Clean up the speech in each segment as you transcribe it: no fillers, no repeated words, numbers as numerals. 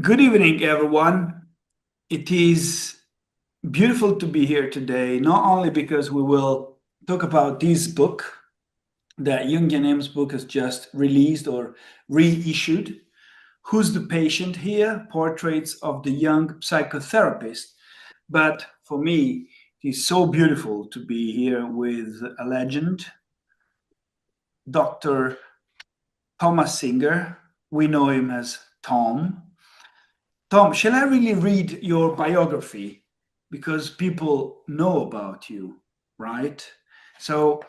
Good evening, everyone. It is beautiful to be here today, not only because we will talk about this book that JUNGIANEUM's book has just released or reissued. Who's the Patient here? Portraits of the Young Psychotherapist. But for me, it is so beautiful to be here with a legend, Dr. Thomas Singer. We know him as Tom. Tom, shall I really read your biography? Because people know about you, right? So,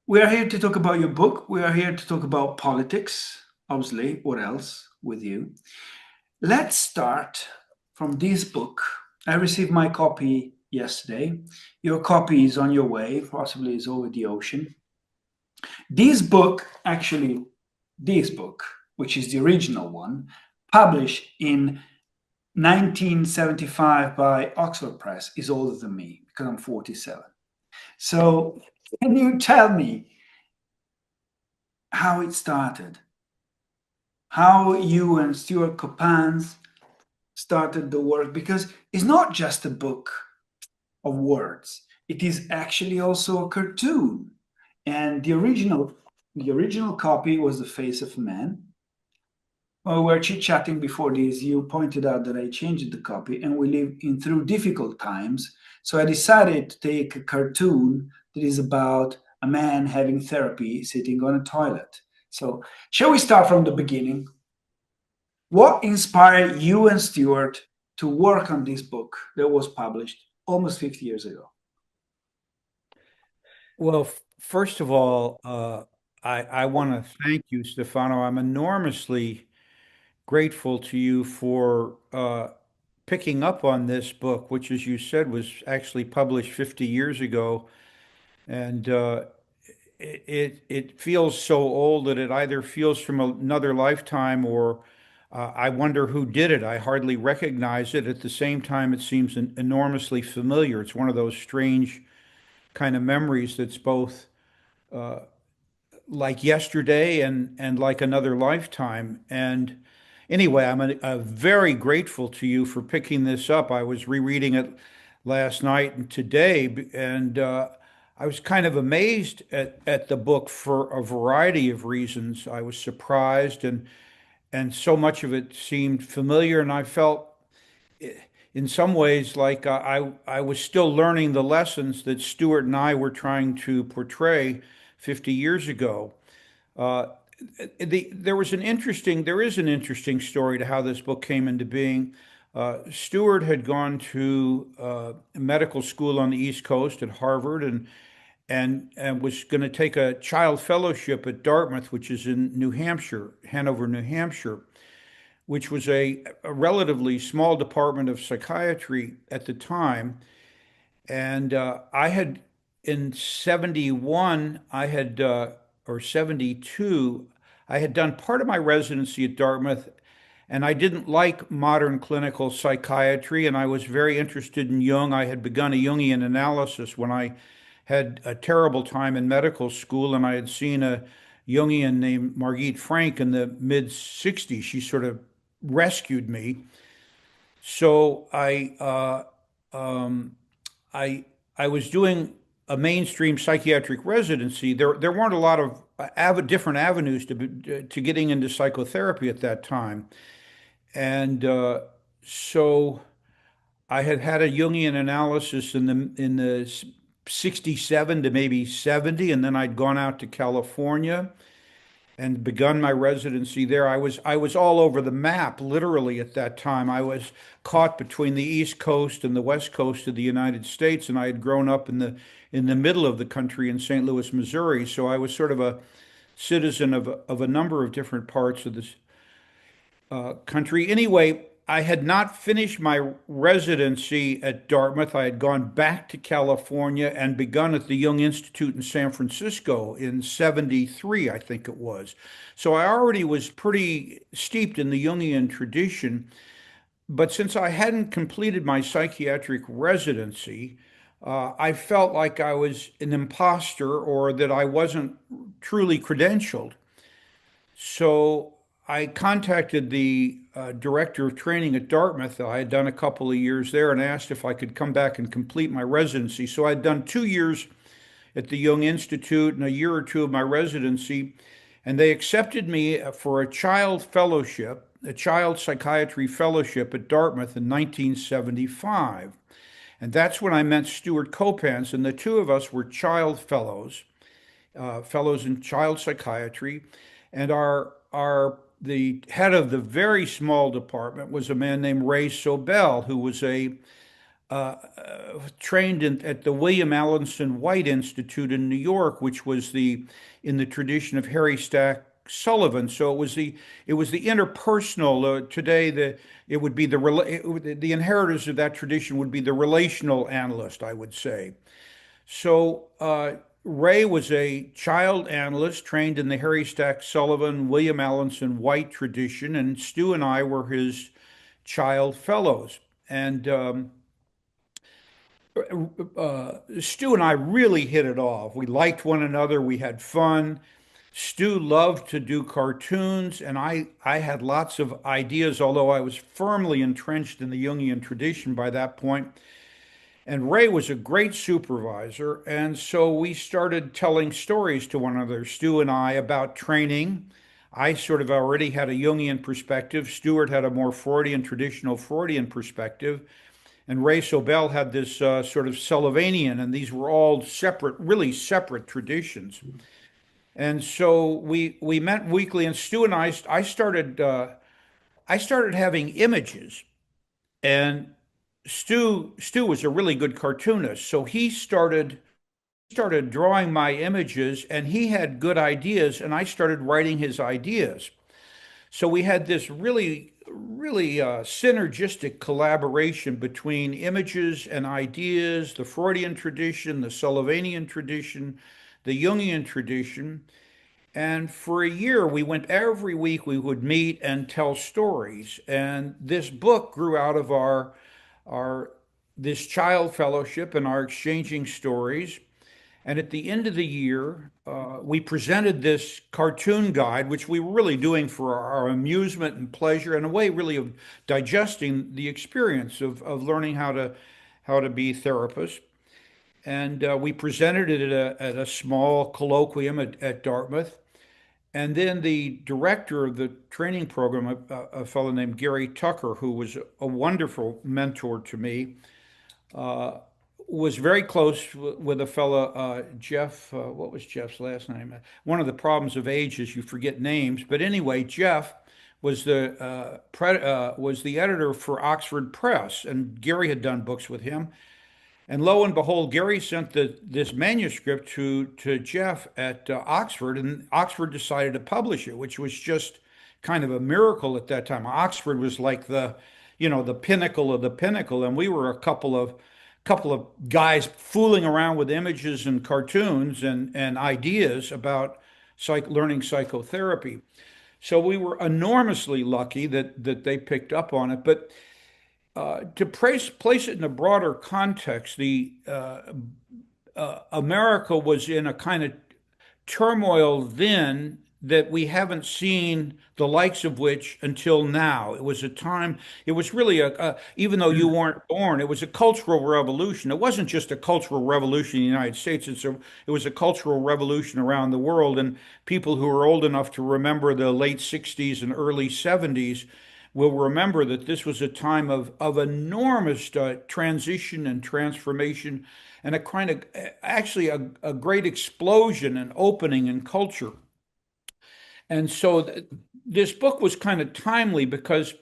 we are here to talk about your book. We are here to talk about politics, obviously. What else with you? Let's start from this book. I received my copy yesterday. Your copy is on your way, possibly is over the ocean. This book, actually, this book, which is the original one, published in 1975 by Oxford Press, is older than me because I'm 47. So, can you tell me how it started? How you and Stuart Coppens started the work? Because it's not just a book of words, it is actually also a cartoon. And the original copy was the face of a man. Well, we were chit chatting before this. You pointed out that I changed the copy, and we live in through difficult times. So I decided to take a cartoon that is about a man having therapy sitting on a toilet. So, shall we start from the beginning? What inspired you and Stuart to work on this book that was published almost 50 years ago? Well, first of all, I want to thank you, Stefano. I'm enormously grateful to you for picking up on this book, which, as you said, was actually published 50 years ago. And it feels so old that it either feels from another lifetime or I wonder who did it. I hardly recognize it. At the same time, it seems enormously familiar. It's one of those strange kind of memories that's both like yesterday and like another lifetime. And anyway, very grateful to you for picking this up. I was rereading it last night and today, and I was kind of amazed at the book for a variety of reasons. I was surprised, and so much of it seemed familiar, and I felt in some ways like I was still learning the lessons that Stuart and I were trying to portray 50 years ago. Uh, there is an interesting story to how this book came into being. Stewart had gone to medical school on the East Coast at Harvard and was going to take a child fellowship at Dartmouth, which is in New Hampshire, Hanover, New Hampshire, which was a relatively small department of psychiatry at the time. And I had in 71, or 72, I had done part of my residency at Dartmouth, and I didn't like modern clinical psychiatry, and I was very interested in Jung. I had begun a Jungian analysis when I had a terrible time in medical school, and I had seen a Jungian named Margit Frank in the mid 60s. She sort of rescued me. So I I was doing a mainstream psychiatric residency. There weren't a lot of different avenues to getting into psychotherapy at that time, and so I had had a Jungian analysis in the 67 to maybe 70, and then I'd gone out to California and begun my residency there. I was all over the map, literally at that time. I was caught between the East Coast and the West Coast of the United States, and I had grown up in the middle of the country in St. Louis, Missouri. So I was sort of a citizen of a number of different parts of this country. Anyway, I had not finished my residency at Dartmouth. I had gone back to California and begun at the Jung Institute in San Francisco in 73, I think it was. So I already was pretty steeped in the Jungian tradition. But since I hadn't completed my psychiatric residency, I felt like I was an imposter or that I wasn't truly credentialed. So I contacted the director of training at Dartmouth. I had done a couple of years there and asked if I could come back and complete my residency. So I'd done 2 years at the Jung Institute and a year or two of my residency, and they accepted me for a child fellowship, a child psychiatry fellowship at Dartmouth in 1975. And that's when I met Stuart Copans, and the two of us were child fellows, fellows in child psychiatry, and our the head of the very small department was a man named Ray Sobel, who was a trained at the William Allenson White Institute in New York, which was the in the tradition of Harry Stack Sullivan. So it was the interpersonal. Today, it would be the inheritors of that tradition would be the relational analyst, I would say. So Ray was a child analyst trained in the Harry Stack Sullivan, William Allenson White tradition, and Stu and I were his child fellows. And Stu and I really hit it off. We liked one another. We had fun. Stu loved to do cartoons, and I had lots of ideas, although I was firmly entrenched in the Jungian tradition by that point. And Ray was a great supervisor, and so we started telling stories to one another, Stu and I, about training. I sort of already had a Jungian perspective. Stuart had a more Freudian, traditional Freudian perspective. And Ray Sobel had this sort of Sullivanian, and these were all separate, really separate traditions. And so we met weekly, and Stu and I started having images, and Stu was a really good cartoonist, so he started drawing my images, and he had good ideas, and I started writing his ideas. So we had this really synergistic collaboration between images and ideas, the Freudian tradition, the Sullivanian tradition, the Jungian tradition. And for a year, we went every week, we would meet and tell stories. And this book grew out of our this child fellowship and our exchanging stories. And at the end of the year, we presented this cartoon guide, which we were really doing for our amusement and pleasure, and a way really of digesting the experience of learning how to be therapists. And we presented it at a small colloquium at Dartmouth. And then the director of the training program, a fellow named Gary Tucker, who was a wonderful mentor to me, uh, was very close with a fellow, Jeff. What was Jeff's last name? One of the problems of age is you forget names. But anyway, Jeff was the editor for Oxford Press, and Gary had done books with him. And lo and behold, Gary sent this manuscript to Jeff at Oxford, and Oxford decided to publish it, which was just kind of a miracle at that time. Oxford was like the pinnacle of the pinnacle, and we were a couple of guys fooling around with images and cartoons and ideas about learning psychotherapy. So we were enormously lucky that they picked up on it, but. To place it in a broader context, the America was in a kind of turmoil then that we haven't seen the likes of which until now. It was a time, it was really even though you weren't born, it was a cultural revolution. It wasn't just a cultural revolution in the United States, it was a cultural revolution around the world. And people who are old enough to remember the late 60s and early 70s will remember that this was a time of enormous transition and transformation and a kind of actually a great explosion and opening in culture. And so this book was kind of timely because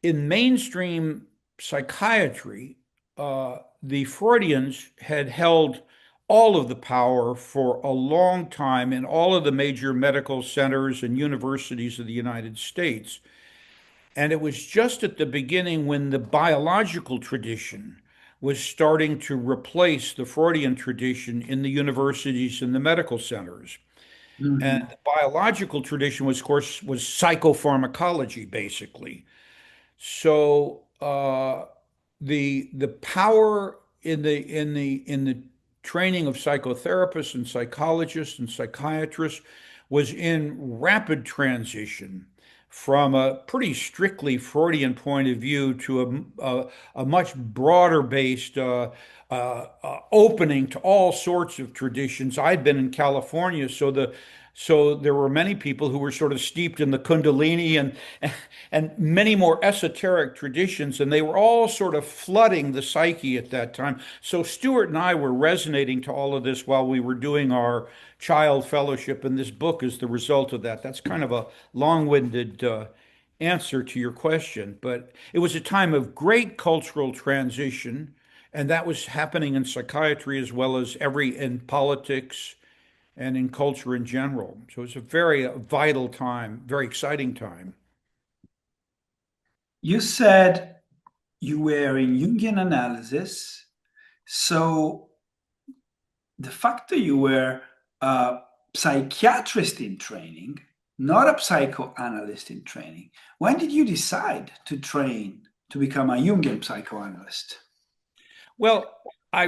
in mainstream psychiatry, the Freudians had held all of the power for a long time in all of the major medical centers and universities of the United States. And it was just at the beginning when the biological tradition was starting to replace the Freudian tradition in the universities and the medical centers. And Mhm. the biological tradition was, of course, was psychopharmacology, basically. So the power in the training of psychotherapists and psychologists and psychiatrists was in rapid transition. from a pretty strictly Freudian point of view to a much broader based opening to all sorts of traditions. I'd been in California, so there were many people who were sort of steeped in the Kundalini and many more esoteric traditions, and they were all sort of flooding the psyche at that time. So Stuart and I were resonating to all of this while we were doing our child fellowship, and this book is the result of that. That's kind of a long-winded answer to your question, but it was a time of great cultural transition, and that was happening in psychiatry as well as in politics and in culture in general. So it was a very vital time, very exciting time. You said you were in Jungian analysis, so the fact that you were a psychiatrist in training, not a psychoanalyst in training, when did you decide to train to become a Jungian psychoanalyst? Well, I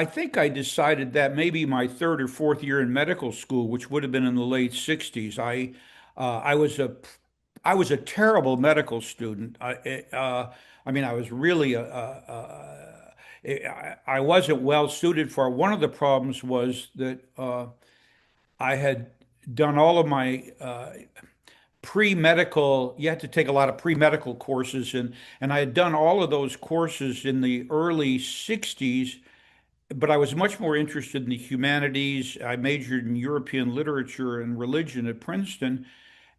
think I decided that maybe my third or fourth year in medical school, which would have been in the late 60s. I was a terrible medical student. I mean, I was really I wasn't well suited for it. One of the problems was that I had done all of my pre-medical, you had to take a lot of pre-medical courses, and I had done all of those courses in the early 60s, but I was much more interested in the humanities. I majored in European literature and religion at Princeton,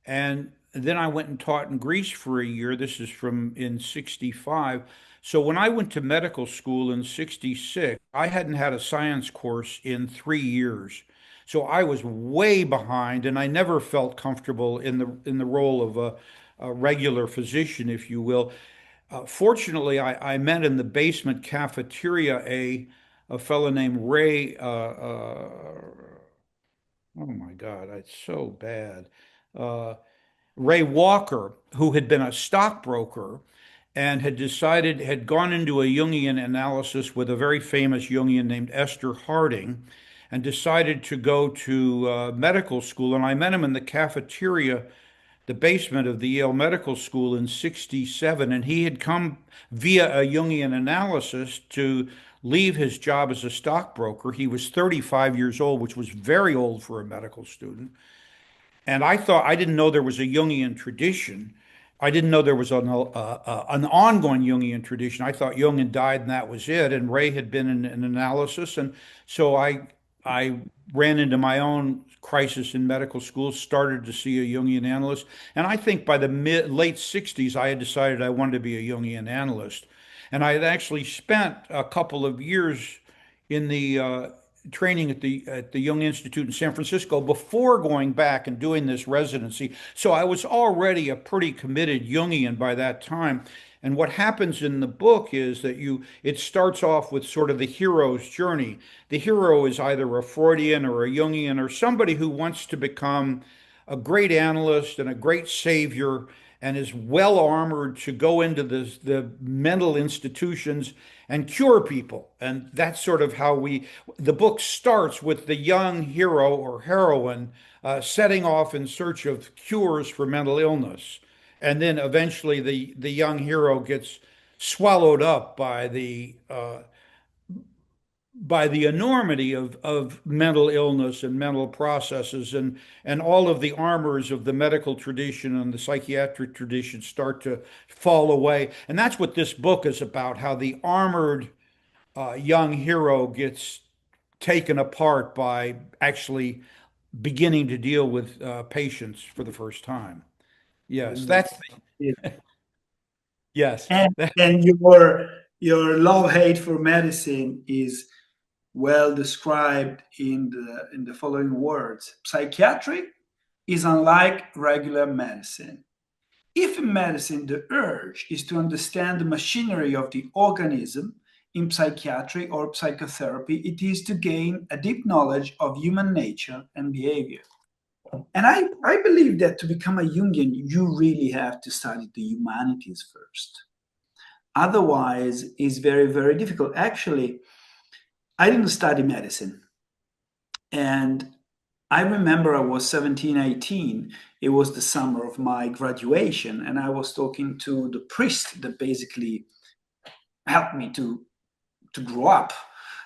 and then I went and taught in Greece for a year. This is from in 65. So when I went to medical school in 66, I hadn't had a science course in 3 years. So I was way behind, and I never felt comfortable in the role of a regular physician, if you will. Fortunately, I met in the basement cafeteria a fellow named Ray. Oh my God, it's so bad. Uh, Ray Walker, who had been a stockbroker and had gone into a Jungian analysis with a very famous Jungian named Esther Harding, and decided to go to medical school. And I met him in the cafeteria, the basement of the Yale Medical School in 67. And he had come via a Jungian analysis to leave his job as a stockbroker. He was 35 years old, which was very old for a medical student. And I didn't know there was a Jungian tradition. I didn't know there was an ongoing Jungian tradition. I thought Jung had died and that was it. And Ray had been in an analysis. And so I ran into my own crisis in medical school, started to see a Jungian analyst. And I think by the late 60s, I had decided I wanted to be a Jungian analyst. And I had actually spent a couple of years in the training at the Young Institute in San Francisco before going back and doing this residency. So I was already a pretty committed Jungian by that time. And what happens in the book is that it starts off with sort of the hero's journey. The hero is either a Freudian or a Jungian or somebody who wants to become a great analyst and a great savior and is well armored to go into the mental institutions and cure people. And that's sort of the book starts with the young hero or heroine setting off in search of cures for mental illness. And then eventually the young hero gets swallowed up by the enormity of mental illness and mental processes and all of the armors of the medical tradition and the psychiatric tradition start to fall away. And that's what this book is about, how the armored young hero gets taken apart by actually beginning to deal with patients for the first time. Yes, Wonderful. that's yes. And and your love hate for medicine is well described in the following words. Psychiatry is unlike regular medicine. If in medicine the urge is to understand the machinery of the organism, in psychiatry or psychotherapy, it is to gain a deep knowledge of human nature and behavior. And I believe that to become a Jungian, you really have to study the humanities first. Otherwise, it's very, very difficult. Actually, I didn't study medicine. And I remember I was 17, 18. It was the summer of my graduation, and I was talking to the priest that basically helped me to grow up,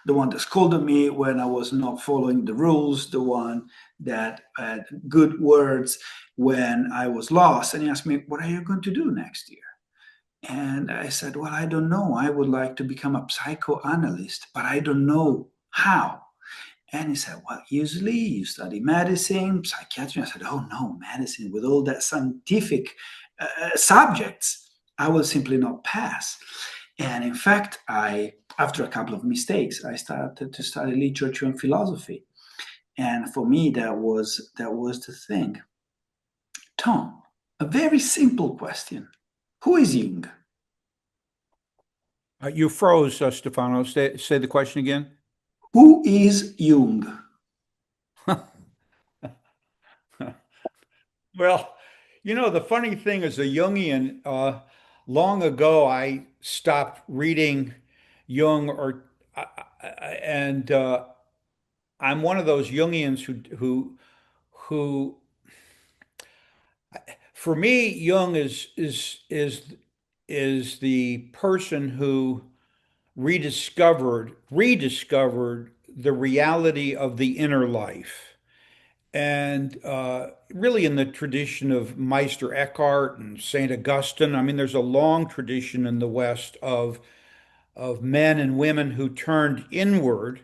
the one that scolded me when I was not following the rules, the one that had good words when I was lost. And he asked me, "What are you going to do next year?" And I said, "Well, I don't know. I would like to become a psychoanalyst, but I don't know how." And he said, "Well, usually you study medicine, psychiatry." I said, "Oh, no, medicine with all that scientific subjects, I will simply not pass." And in fact, after a couple of mistakes, I started to study literature and philosophy. And for me, that was the thing. Tom, a very simple question. Who is Jung? You froze, Stefano. Say the question again. Who is Jung? Well, the funny thing is, a Jungian, long ago, I stopped reading Jung, and I'm one of those Jungians who, for me, Jung is the person who rediscovered the reality of the inner life. And really, in the tradition of Meister Eckhart and Saint Augustine, I mean, there's a long tradition in the West of men and women who turned inward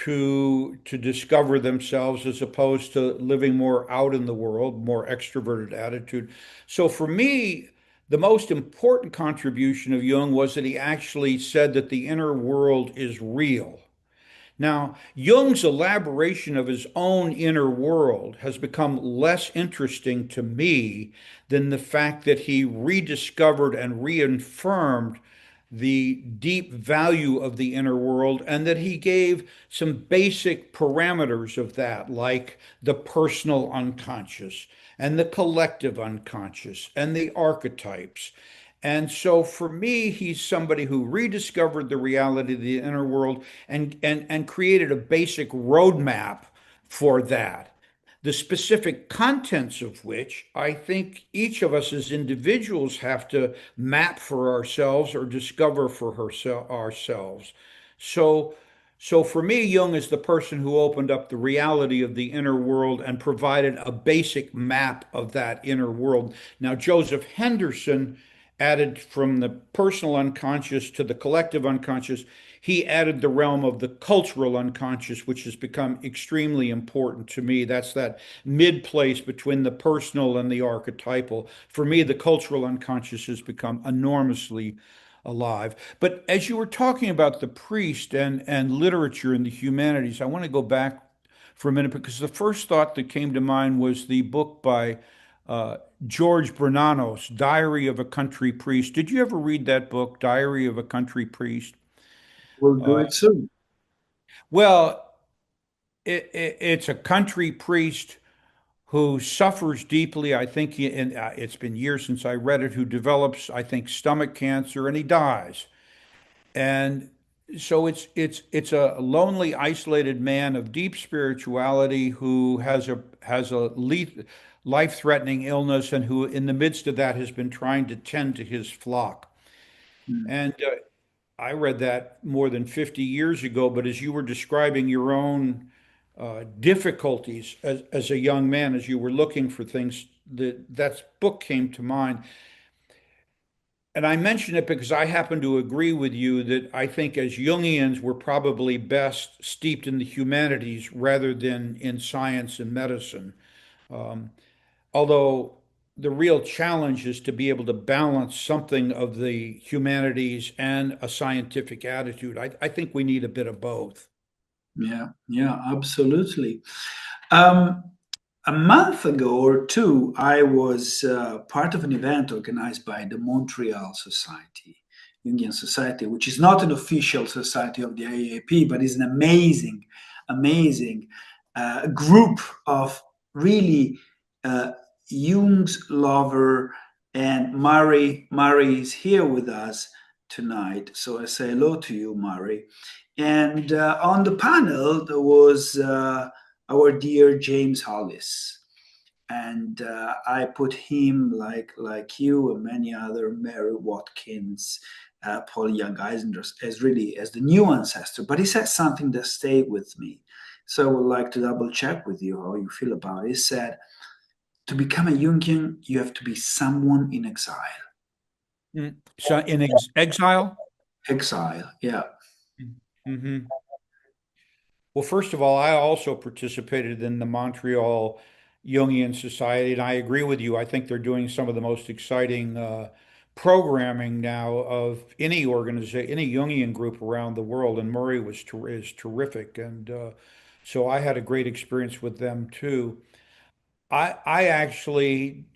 to discover themselves as opposed to living more out in the world, more extroverted attitude. So for me, the most important contribution of Jung was that he actually said that the inner world is real. Now, Jung's elaboration of his own inner world has become less interesting to me than the fact that he rediscovered and reaffirmed the deep value of the inner world and that he gave some basic parameters of that, like the personal unconscious and the collective unconscious and the archetypes. And so for me, he's somebody who rediscovered the reality of the inner world and created a basic roadmap for that. The specific contents of which I think each of us as individuals have to map for ourselves or discover for ourselves. So, so for me, Jung is the person who opened up the reality of the inner world and provided a basic map of that inner world. Now, Joseph Henderson added from the personal unconscious to the collective unconscious. He added the realm of the cultural unconscious, which has become extremely important to me. That's that mid place between the personal and the archetypal. For me, the cultural unconscious has become enormously alive. But as you were talking about the priest and literature and the humanities, I want to go back for a minute because the first thought that came to mind was the book by uh, George Bernanos, Diary of a Country Priest. Did you ever read that book, Diary of a Country Priest? We'll do Uh, it soon. well, it's a country priest who suffers deeply. I think and it's been years since I read it, who develops, I think, stomach cancer and he dies. And so it's a lonely, isolated man of deep spirituality who has a life-threatening illness and who, in the midst of that, has been trying to tend to his flock. Mm. And I read that more than 50 years ago, but as you were describing your own difficulties as a young man, as you were looking for things, that book came to mind. And I mention it because I happen to agree with you that I think as Jungians, we're probably best steeped in the humanities rather than in science and medicine. Um, Although the real challenge is to be able to balance something of the humanities and a scientific attitude. I think we need a bit of both. Yeah, yeah, absolutely. Um, a month ago or two, I was part of an event organized by the Montreal Society, Jungian Society, which is not an official society of the IAP, but is an amazing, amazing group of really uh, Jung's lover. And Murray is here with us tonight. So I say hello to you, Murray. And on the panel, there was our dear James Hollis. And I put him like you and many other, Mary Watkins, Paul Young Eisner, as really as the new ancestor. But he said something that stayed with me. So I would like to double check with you how you feel about it. He said, to become a Jungian, you have to be someone in exile. So in exile? Exile, yeah. Hmm. Well, first of all, I also participated in the Montreal Jungian Society, and I agree with you. I think they're doing some of the most exciting programming now of any organization, any Jungian group around the world. And Murray is terrific, and so I had a great experience with them too. I actually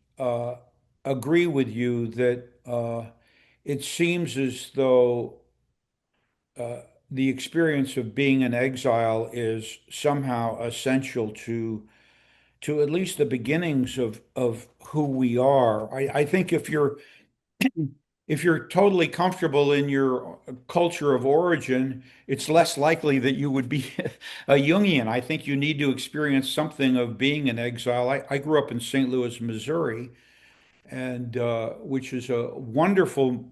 agree with you that it seems as though uh, the experience of being in exile is somehow essential to at least the beginnings of who we are. I think if you're totally comfortable in your culture of origin, it's less likely that you would be a Jungian. I think you need to experience something of being in exile. I grew up in St. Louis, Missouri, and which is a wonderful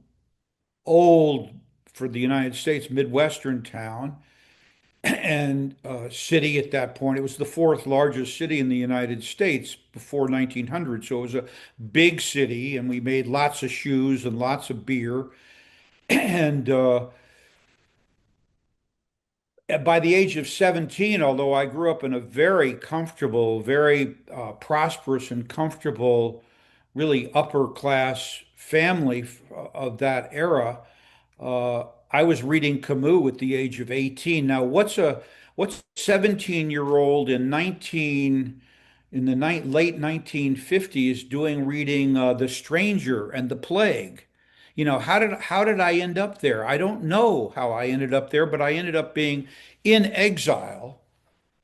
old for the United States Midwestern town and city at that point. It was the fourth largest city in the United States before 1900. So it was a big city, and we made lots of shoes and lots of beer. And by the age of 17, although I grew up in a very comfortable, very prosperous and comfortable, really upper class family of that era, I was reading Camus at the age of 18. Now, what's a 17-year-old in the late 1950s doing reading The Stranger and The Plague? You know, how did I end up there? I don't know how I ended up there, but I ended up being in exile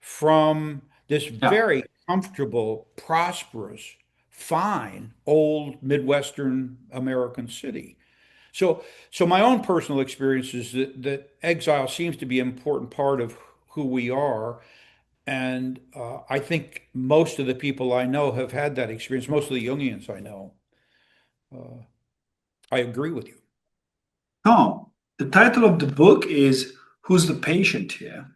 from this Yeah. very comfortable, prosperous, fine old Midwestern American city. So, so my own personal experience is that exile seems to be an important part of who we are. And I think most of the people I know have had that experience. Most of the Jungians I know. Uh, I agree with you. Tom, the title of the book is Who's the Patient Here?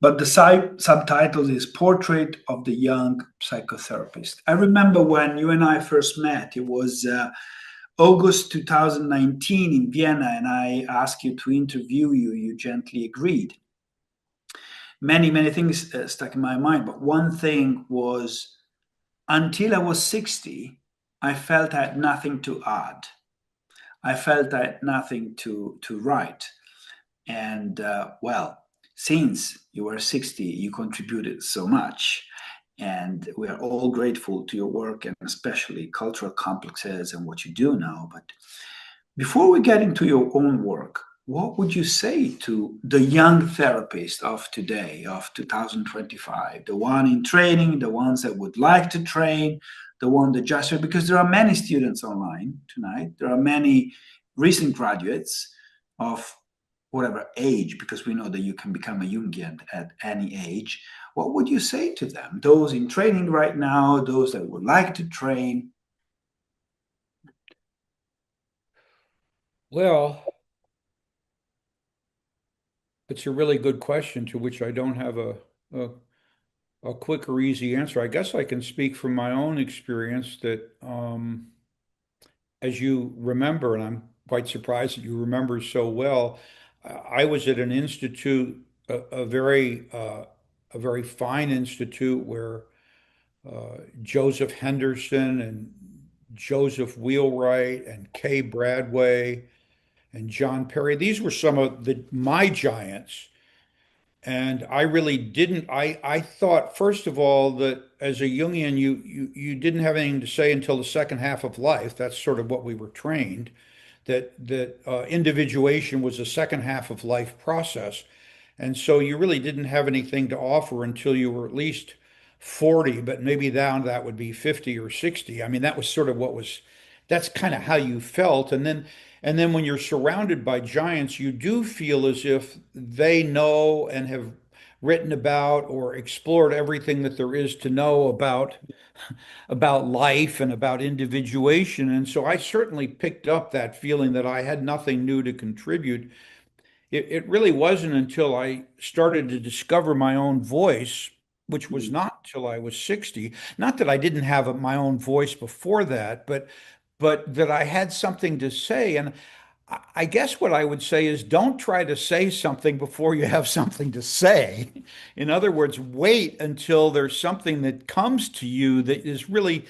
But the subtitle is Portrait of the Young Psychotherapist. I remember when you and I first met, it was August 2019 in Vienna, and I asked you to interview you. You gently agreed. Many things stuck in my mind, but one thing was until I was 60, I felt I had nothing to add. I felt I had nothing to write. And well, since you were 60, you contributed so much. And we are all grateful to your work and especially cultural complexes and what you do now. But before we get into your own work, what would you say to the young therapist of today, of 2025, the one in training, the ones that would like to train, the one that just, because there are many students online tonight, there are many recent graduates of whatever age, because we know that you can become a Jungian at any age. What would you say to them? Those in training right now, those that would like to train? Well, it's a really good question to which I don't have a, a quick or easy answer. I guess I can speak from my own experience that, as you remember, and I'm quite surprised that you remember so well, I was at an institute, a very fine institute where Joseph Henderson and Joseph Wheelwright and Kay Bradway and John Perry, these were some of my giants. And I really didn't. I thought, first of all, that as a Jungian, you didn't have anything to say until the second half of life. That's sort of what we were trained, that individuation was a second half of life process. And so you really didn't have anything to offer until you were at least 40, but maybe now that would be 50 or 60. I mean, that was sort of that's kind of how you felt. And then when you're surrounded by giants, you do feel as if they know and have written about or explored everything that there is to know about life and about individuation. And so I certainly picked up that feeling that I had nothing new to contribute. It really wasn't until I started to discover my own voice, which was Mm. not until I was 60. Not that I didn't have my own voice before that, but that I had something to say. And I guess what I would say is don't try to say something before you have something to say. In other words, wait until there's something that comes to you that is really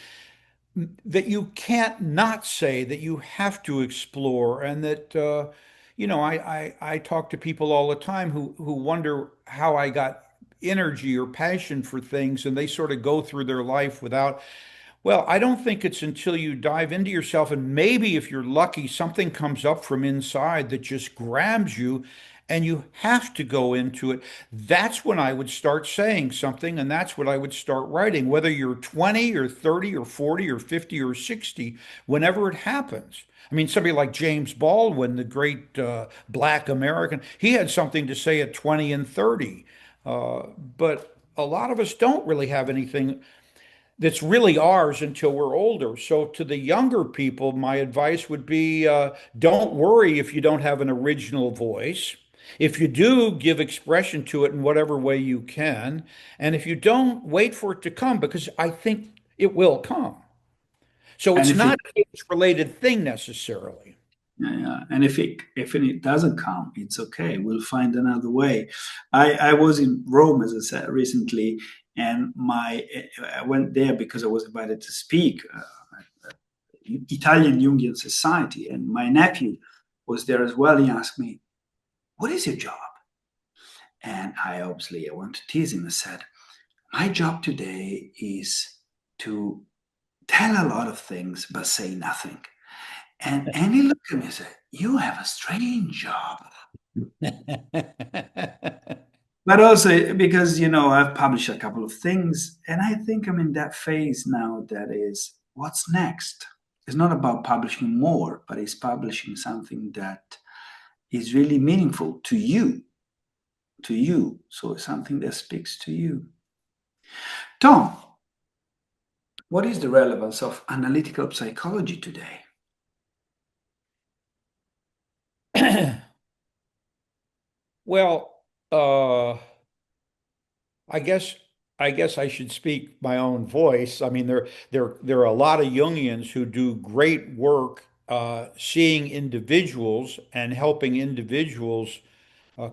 that you can't not say, that you have to explore, and that I talk to people all the time who wonder how I got energy or passion for things, and they sort of go through their life without. Well, I don't think it's until you dive into yourself, and maybe if you're lucky, something comes up from inside that just grabs you and you have to go into it. That's when I would start saying something, and that's what I would start writing, whether you're 20 or 30 or 40 or 50 or 60, whenever it happens. I mean, somebody like James Baldwin, the great black American, he had something to say at 20 and 30. But a lot of us don't really have anything that's really ours until we're older. So to the younger people, my advice would be don't worry if you don't have an original voice. If you do, give expression to it in whatever way you can. And if you don't, wait for it to come because I think it will come. So And it's if it not an age-related thing necessarily. Yeah, yeah. And if it doesn't come, it's okay. We'll find another way. I was in Rome, as I said recently, and I went there because I was invited to speak at Italian Jungian Society, and my nephew was there as well. He asked me, "What is your job?" And I want to tease him. I said, "My job today is to tell a lot of things but say nothing." And he looked at me and said, "You have a strange job." But also because, I've published a couple of things, and I think I'm in that phase now that is what's next. It's not about publishing more, but it's publishing something that is really meaningful to you, to you. So it's something that speaks to you. Tom, what is the relevance of analytical psychology today? Well, I guess I guess I should speak my own voice. I mean, there are a lot of Jungians who do great work seeing individuals and helping individuals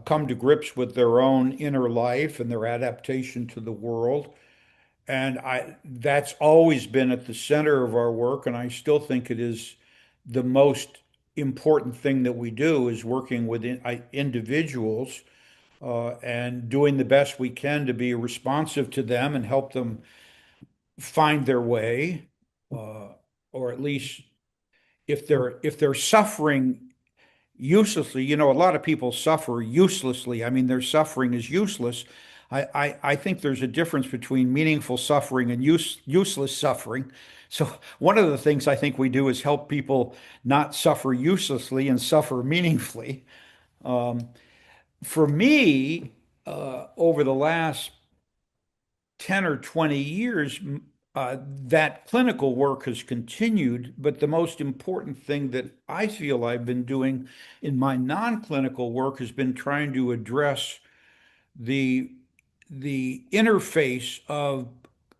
come to grips with their own inner life and their adaptation to the world. And that's always been at the center of our work, and I still think it is the most important thing that we do is working with individuals and doing the best we can to be responsive to them and help them find their way, uh, or at least if they're suffering uselessly. A lot of people suffer uselessly. I mean, their suffering is useless. I think there's a difference between meaningful suffering and useless suffering. So one of the things I think we do is help people not suffer uselessly and suffer meaningfully. Um, for me, over the last 10 or 20 years, that clinical work has continued. But the most important thing that I feel I've been doing in my non-clinical work has been trying to address the the interface of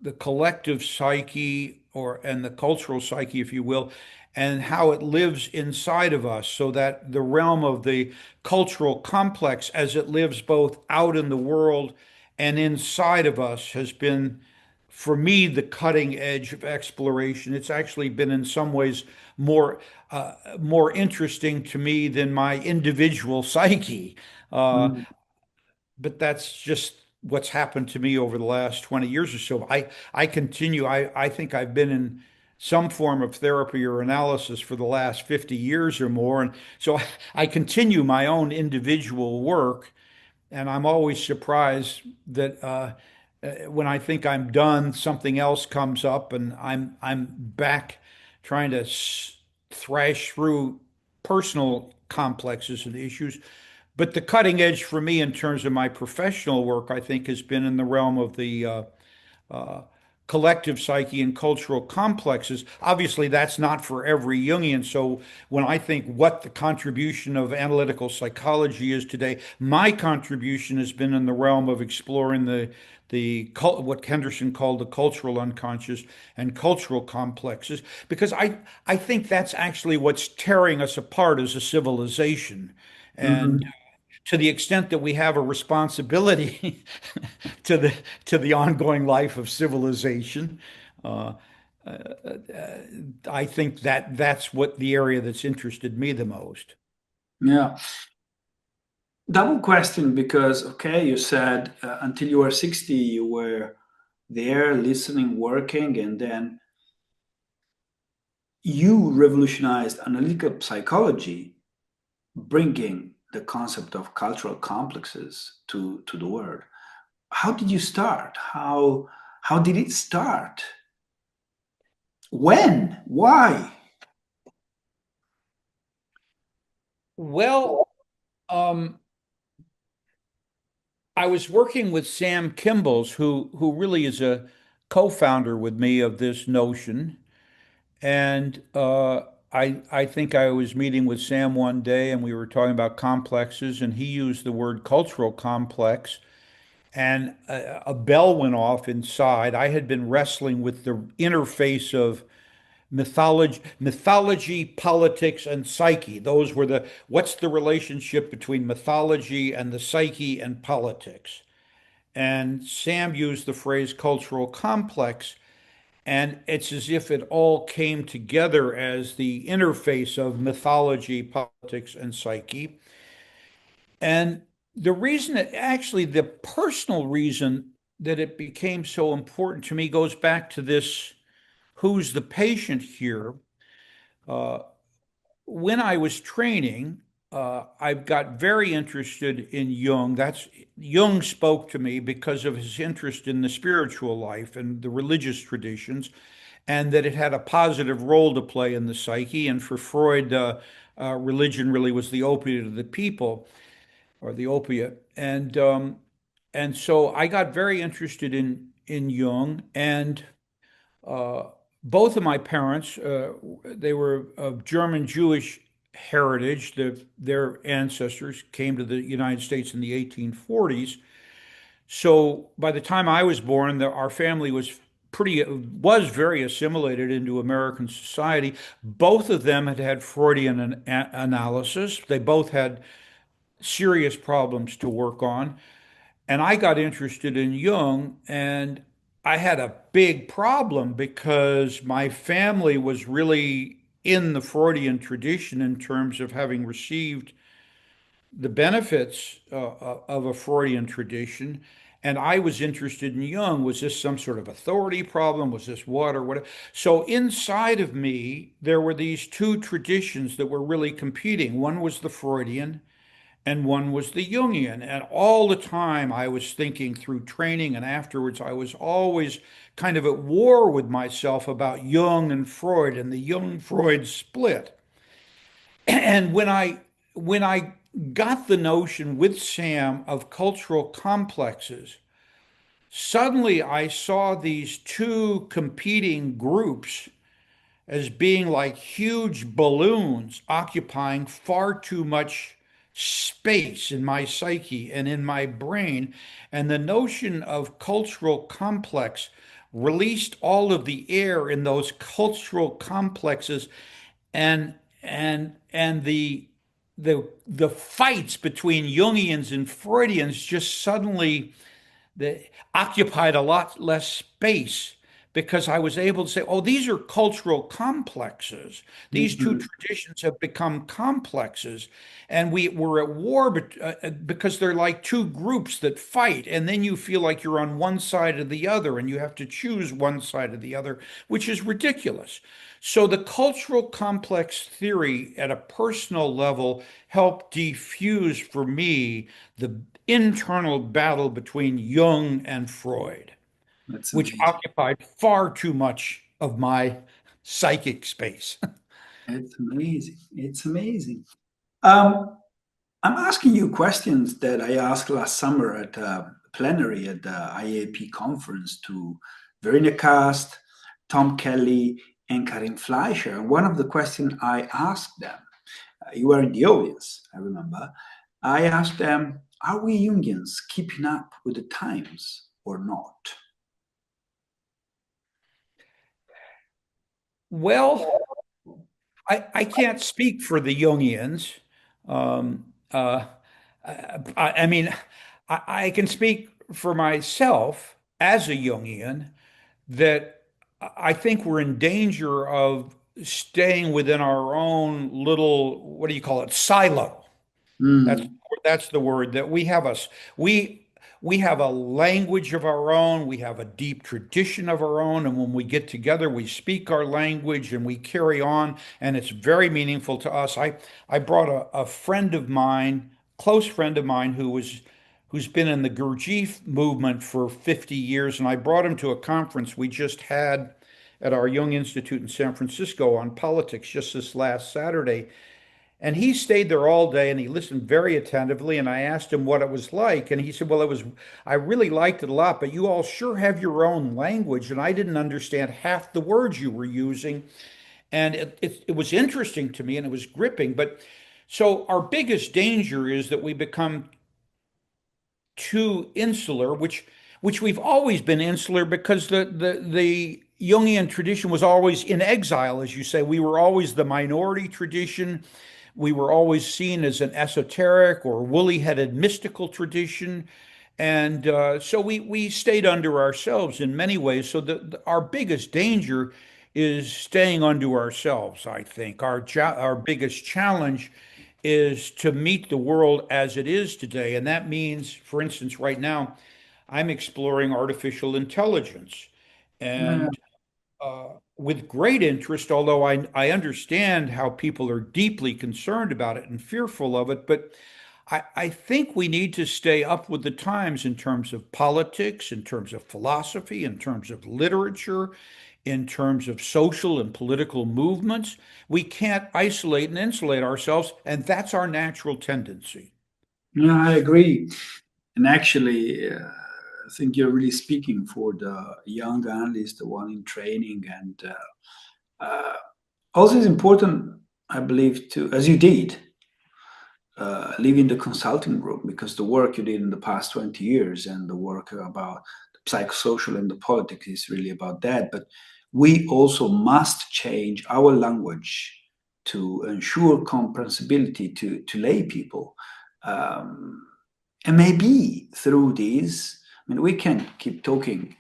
the collective psyche and the cultural psyche, if you will, and how it lives inside of us, so that the realm of the cultural complex as it lives both out in the world and inside of us has been, for me, the cutting edge of exploration. It's actually been in some ways more interesting to me than my individual psyche. Uh, Mm. but that's just what's happened to me over the last 20 years or so. I continue, I think I've been in some form of therapy or analysis for the last 50 years or more. And so I continue my own individual work. And I'm always surprised that when I think I'm done, something else comes up and I'm back trying to thrash through personal complexes and issues. But the cutting edge for me in terms of my professional work, I think, has been in the realm of the uh, collective psyche and cultural complexes. Obviously, that's not for every Jungian. So when I think what the contribution of analytical psychology is today, my contribution has been in the realm of exploring what Henderson called the cultural unconscious and cultural complexes, because I think that's actually what's tearing us apart as a civilization. And Mhm. to the extent that we have a responsibility to the ongoing life of civilization, uh, I think that that's what the area that's interested me the most. Yeah. Double question because, okay, you said until you were 60, you were there listening, working, and then you revolutionized analytical psychology, bringing the concept of cultural complexes to the world. How did you start? How did it start? When? Why? Well, um, I was working with Sam Kimball's, who really is a co-founder with me of this notion. And I think I was meeting with Sam one day and we were talking about complexes, and he used the word cultural complex. And a bell went off inside. I had been wrestling with the interface of mythology, politics, and psyche. Those were what's the relationship between mythology and the psyche and politics? And Sam used the phrase cultural complex, and it's as if it all came together as the interface of mythology, politics, and psyche. And the reason that actually the personal reason that it became so important to me goes back to this: who's the patient here? Uh, when I was training, I got very interested in Jung. That's Jung spoke to me because of his interest in the spiritual life and the religious traditions, and that it had a positive role to play in the psyche. And for Freud, religion really was the opiate of the people, or the opiate. And so I got very interested in Jung, and uh, both of my parents, they were of German Jewish heritage. Their ancestors came to the United States in the 1840s. So by the time I was born, our family was very assimilated into American society. Both of them had had Freudian analysis. They both had serious problems to work on. And I got interested in Jung, and I had a big problem because my family was really in the Freudian tradition in terms of having received the benefits of a Freudian tradition. And I was interested in Jung. Was this some sort of authority problem? Was this what or whatever? So inside of me, there were these two traditions that were really competing. One was the Freudian, and one was the Jungian. And all the time I was thinking through training and afterwards, I was always kind of at war with myself about Jung and Freud and the Jung-Freud split. And when I got the notion with Sam of cultural complexes, suddenly I saw these two competing groups as being like huge balloons occupying far too much space in my psyche and in my brain. And the notion of cultural complex released all of the air in those cultural complexes, and the fights between Jungians and Freudians just suddenly they occupied a lot less space, because I was able to say, oh, these are cultural complexes. These two Mhm. traditions have become complexes. And we were at war because they're like two groups that fight. And then you feel like you're on one side or the other, and you have to choose one side or the other, which is ridiculous. So the cultural complex theory at a personal level helped defuse for me the internal battle between Jung and Freud, That's which amazing. occupied far too much of my psychic space. It's amazing. It's amazing. Um, I'm asking you questions that I asked last summer at a plenary at the IAP conference to Verena Cast, Tom Kelly, and Karin Fleischer. And one of the questions I asked them, you were in the audience, I remember, I asked them, are we Jungians keeping up with the times or not? Well, I can't speak for the Jungians. Um, uh, I mean, I can speak for myself as a Jungian that I think we're in danger of staying within our own little, what do you call it, silo. That's Mm. that's the word that we have us. We have a language of our own, we have a deep tradition of our own, and when we get together, we speak our language and we carry on, and it's very meaningful to us. I brought a friend of mine, close friend of mine, who's been in the Gurdjieff movement for 50 years, and I brought him to a conference we just had at our Young Institute in San Francisco on politics just this last Saturday. And he stayed there all day and he listened very attentively. And I asked him what it was like. And he said, well, I really liked it a lot, but you all sure have your own language. And I didn't understand half the words you were using. And it was interesting to me and it was gripping. But so our biggest danger is that we become too insular, which we've always been insular because the Jungian tradition was always in exile, as you say. We were always the minority tradition. We were always seen as an esoteric or woolly-headed mystical tradition. And so we stayed under ourselves in many ways. So our biggest danger is staying unto ourselves, I think. Our biggest challenge is to meet the world as it is today. And that means, for instance, right now, I'm exploring artificial intelligence. Yeah, And with great interest, although I understand how people are deeply concerned about it and fearful of it, but I think we need to stay up with the times in terms of politics, in terms of philosophy, in terms of literature, in terms of social and political movements. We can't isolate and insulate ourselves, and that's our natural tendency. yeah, I agree. And actually, I think you're really speaking for the young analyst, the one in training. And also, it's important, I believe, to, as you did, leaving the consulting group because the work you did in the past 20 years and the work about the psychosocial and the politics is really about that. But we also must change our language to ensure comprehensibility to lay people. Um, and maybe through these, I mean, we can keep talking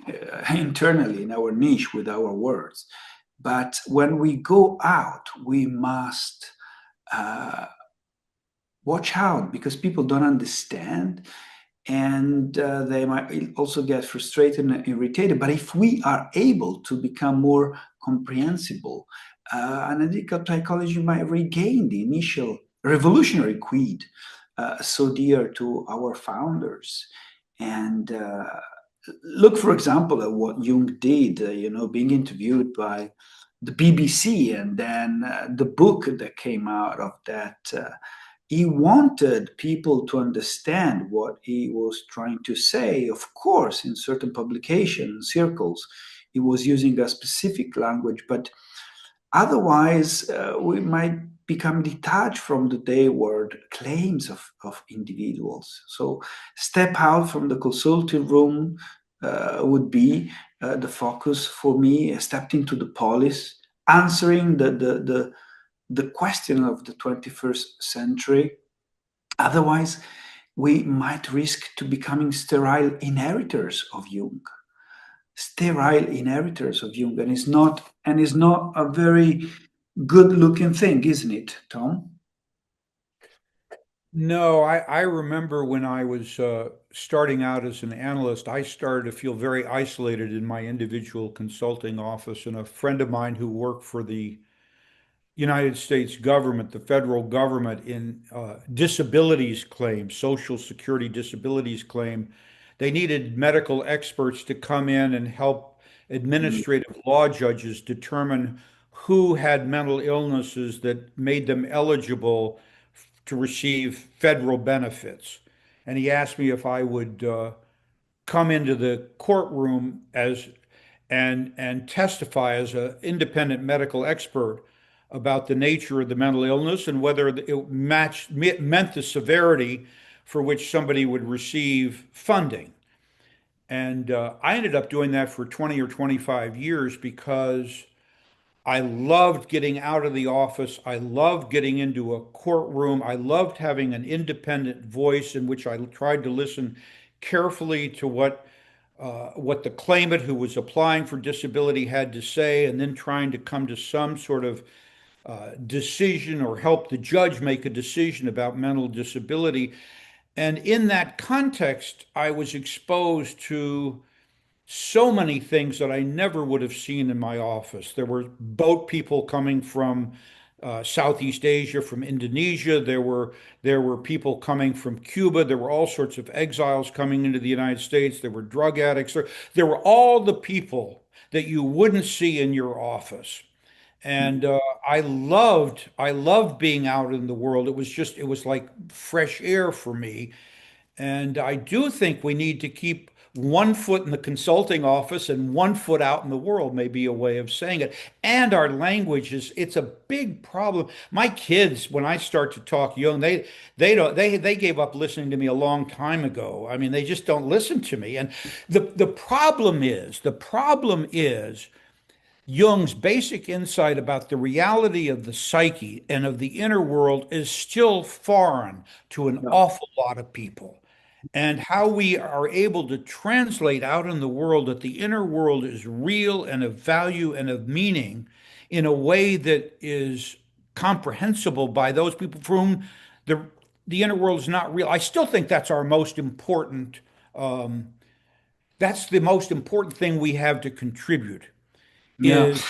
internally in our niche with our words. But when we go out, we must uh, watch out because people don't understand and they might also get frustrated and irritated. But if we are able to become more comprehensible, analytical psychology might regain the initial revolutionary creed so dear to our founders. And look, for example, at what Jung did, being interviewed by the BBC and then the book that came out of that. He wanted people to understand what he was trying to say. Of course, in certain publication circles, he was using a specific language, but otherwise, we might become detached from the dayward claims of individuals. So, step out from the consulting room would be the focus for me. Stepped into the polis, answering the question of the 21st century. Otherwise, we might risk to becoming sterile inheritors of Jung. Sterile inheritors of Jung, and is not a very good-looking thing, isn't it, Tom? No, I remember when I was starting out as an analyst, I started to feel very isolated in my individual consulting office. And a friend of mine who worked for the United States government, the federal government, in disabilities claim, Social Security disabilities claim, they needed medical experts to come in and help Mm. administrative law judges determine who had mental illnesses that made them eligible to receive federal benefits. And he asked me if I would come into the courtroom as and testify as an independent medical expert about the nature of the mental illness and whether it meant the severity for which somebody would receive funding. And I ended up doing that for 20 or 25 years because I loved getting out of the office. I loved getting into a courtroom. I loved having an independent voice in which I tried to listen carefully to what the claimant who was applying for disability had to say, and then trying to come to some sort of decision or help the judge make a decision about mental disability. And in that context, I was exposed to so many things that I never would have seen in my office. There were boat people coming from Southeast Asia, from Indonesia. There were people coming from Cuba. There were all sorts of exiles coming into the United States. There were drug addicts. There were all the people that you wouldn't see in your office. And I loved being out in the world. It was like fresh air for me. And I do think we need to keep one foot in the consulting office and one foot out in the world, may be a way of saying it. And our language it's a big problem. My kids, when I start to talk young, they gave up listening to me a long time ago. I mean, they just don't listen to me. And the problem is Jung's basic insight about the reality of the psyche and of the inner world is still foreign to an Yeah, awful lot of people. And how we are able to translate out in the world that the inner world is real and of value and of meaning in a way that is comprehensible by those people for whom the the inner world is not real. I still think um, that's the most important thing we have to contribute yeah. is,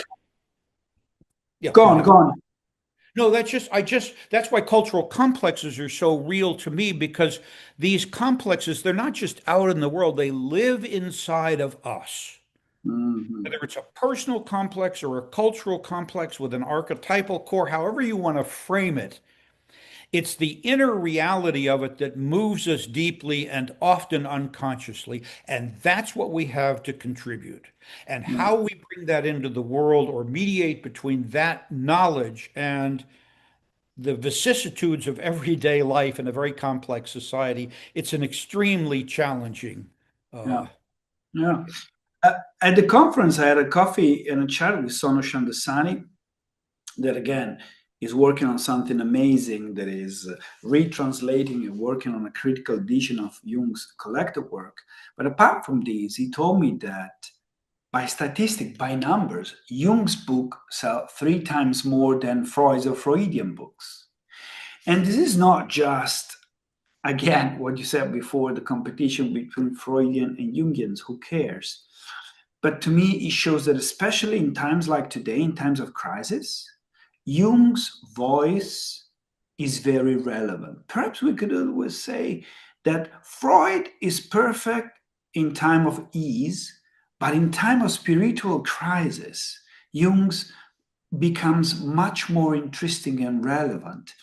yeah, Go go on, ahead. go on. No, that's why cultural complexes are so real to me because these complexes, they're not just out in the world, they live inside of us. Mhm. Whether it's a personal complex or a cultural complex with an archetypal core, however you want to frame it, it's the inner reality of it that moves us deeply and often unconsciously. And that's what we have to contribute. And Yeah, how we bring that into the world or mediate between that knowledge and the vicissitudes of everyday life in a very complex society, it's an extremely challenging. yeah, Uh, yeah. At the conference, I had a coffee and a chat with Sono Shandasani, that again is working on something amazing that is retranslating and working on a critical edition of Jung's collective work. But apart from this, he told me that by statistic, by numbers, Jung's book sell 3 times more than Freud's or Freudian books. And this is not just, again, what you said before, the competition between Freudian and Jungians, who cares? But to me, it shows that especially in times like today, in times of crisis, Jung's voice is very relevant. Perhaps we could always say that Freud is perfect in time of ease, but in time of spiritual crisis, Jung's becomes much more interesting and relevant.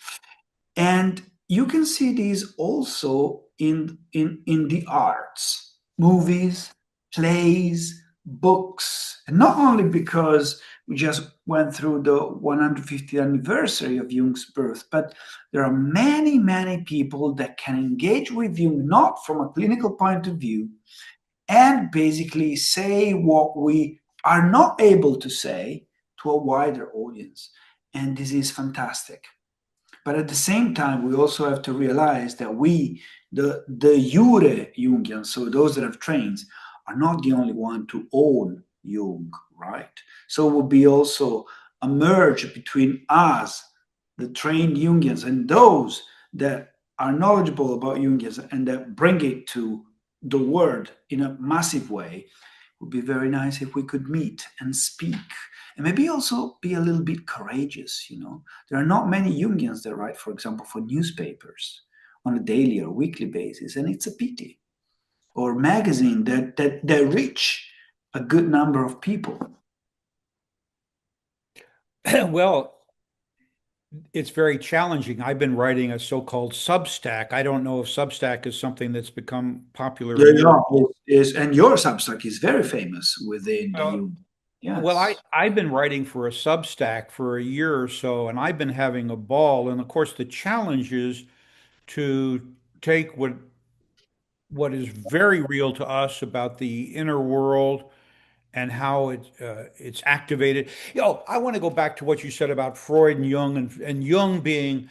And you can see these also in the arts, movies, plays, books, and not only because we just went through the 150th anniversary of Jung's birth, but there are many, many people that can engage with Jung not from a clinical point of view and basically say what we are not able to say to a wider audience. And this is fantastic. But at the same time, we also have to realize that we, the Jure Jungians, so those that have trained, are not the only one to own Jung, right? So it would be also a merge between us, the trained Jungians, and those that are knowledgeable about Jungians and that bring it to the world in a massive way. It would be very nice if we could meet and speak and maybe also be a little bit courageous. There are not many Jungians that write, for example, for newspapers on a daily or weekly basis, and it's a pity. Or magazine that reach a good number of people. well, it's very challenging. I've been writing a so-called Substack. I don't know if Substack is something that's become popular Yeah, in your. yeah. And your Substack is very famous within the Uh, U. well, Yes. I've been writing for a Substack for a year or so, and I've been having a ball. And of course, the challenge is to take what is very real to us about the inner world and how it's activated. I want to go back to what you said about Freud and Jung, and Jung being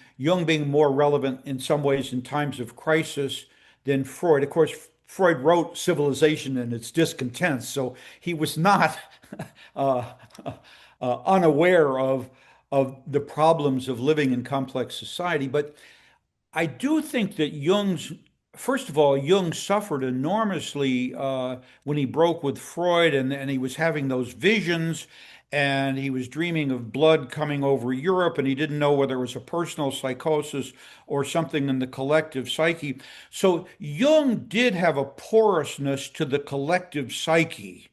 more relevant in some ways in times of crisis than Freud. Of course, Freud wrote Civilization and its discontents, so he was not uh, unaware of the problems of living in complex society. But I do think that first of all, Jung suffered enormously when he broke with Freud, and he was having those visions, and he was dreaming of blood coming over Europe, and he didn't know whether it was a personal psychosis or something in the collective psyche. So Jung did have a porousness to the collective psyche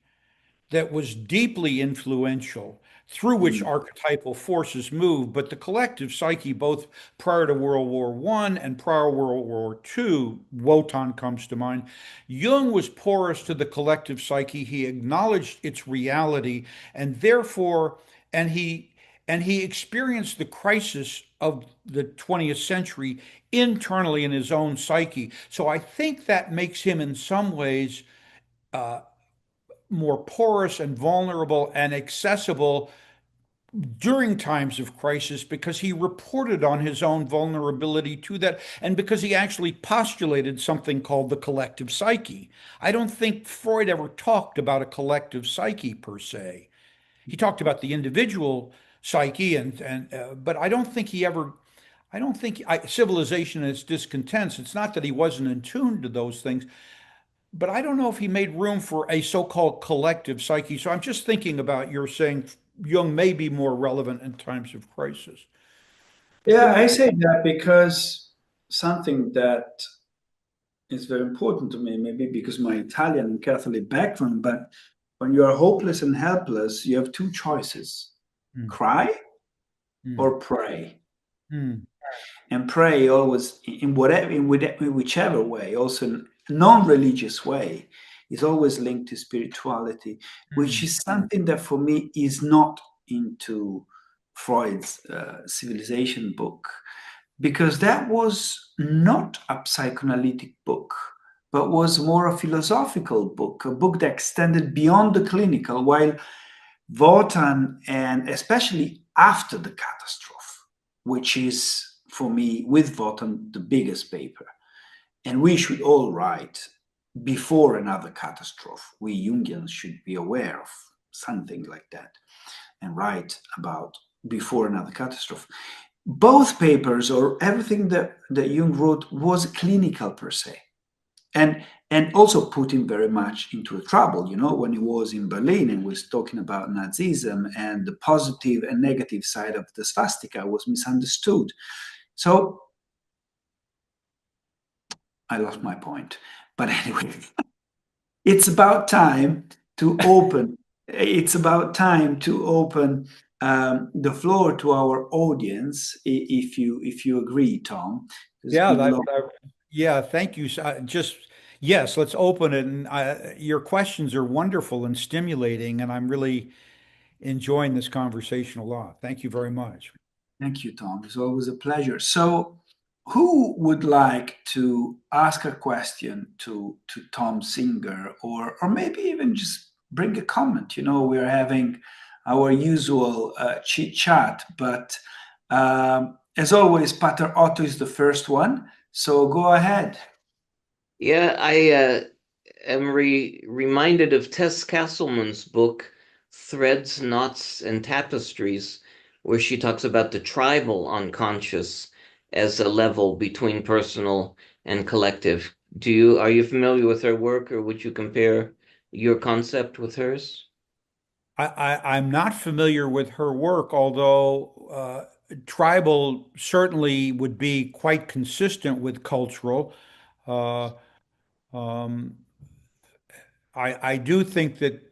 that was deeply influential, through which Mm. archetypal forces move. But the collective psyche, both prior to World War I and prior to World War II, Wotan comes to mind. Jung was porous to the collective psyche. He acknowledged its reality, and therefore, and he experienced the crisis of the 20th century internally in his own psyche. So I think that makes him, in some ways, more porous and vulnerable and accessible during times of crisis because he reported on his own vulnerability to that and because he actually postulated something called the collective psyche. I don't think Freud ever talked about a collective psyche per se. He talked about the individual psyche but I don't think civilization and its discontents. It's not that he wasn't in tune to those things, but I don't know if he made room for a so-called collective psyche. So I'm just thinking about you're saying Jung may be more relevant in times of crisis. But Yeah, there, I say that because something that is very important to me, maybe because my Italian and Catholic background, but when you are hopeless and helpless, you have two choices: mm, cry mm, or pray. mm, And pray always in whatever in whichever way, also in non-religious way, is always linked to spirituality, which mm, is something that for me is not into Freud's civilization book, because that was not a psychoanalytic book, but was more a philosophical book, a book that extended beyond the clinical, while Wotan, and especially after the catastrophe, which is for me with Wotan the biggest paper, and we should all write before another catastrophe. We Jungians should be aware of something like that and write about before another catastrophe. Both papers or everything that Jung wrote was clinical per se, and also put him very much into trouble. When he was in Berlin and was talking about Nazism, and the positive and negative side of the swastika was misunderstood. So I lost my point, but anyway, it's about time to open. It's about time to open the floor to our audience, if you agree, Tom, because yeah, we'd love. yeah. Thank you. Just yes, let's open it. And your questions are wonderful and stimulating, and I'm really enjoying this conversation a lot. Thank you very much. Thank you, Tom. It's always a pleasure. So, who would like to ask a question to Tom Singer, or maybe even just bring a comment? We're having our usual chit chat, but as always, Pater Otto is the first one. So go ahead. Yeah, I am reminded of Tess Castleman's book, Threads, Knots, and Tapestries, where she talks about the tribal unconscious as a level between personal and collective. Are you familiar with her work, or would you compare your concept with hers? I'm not familiar with her work, although tribal certainly would be quite consistent with cultural. Uh, um, I do think that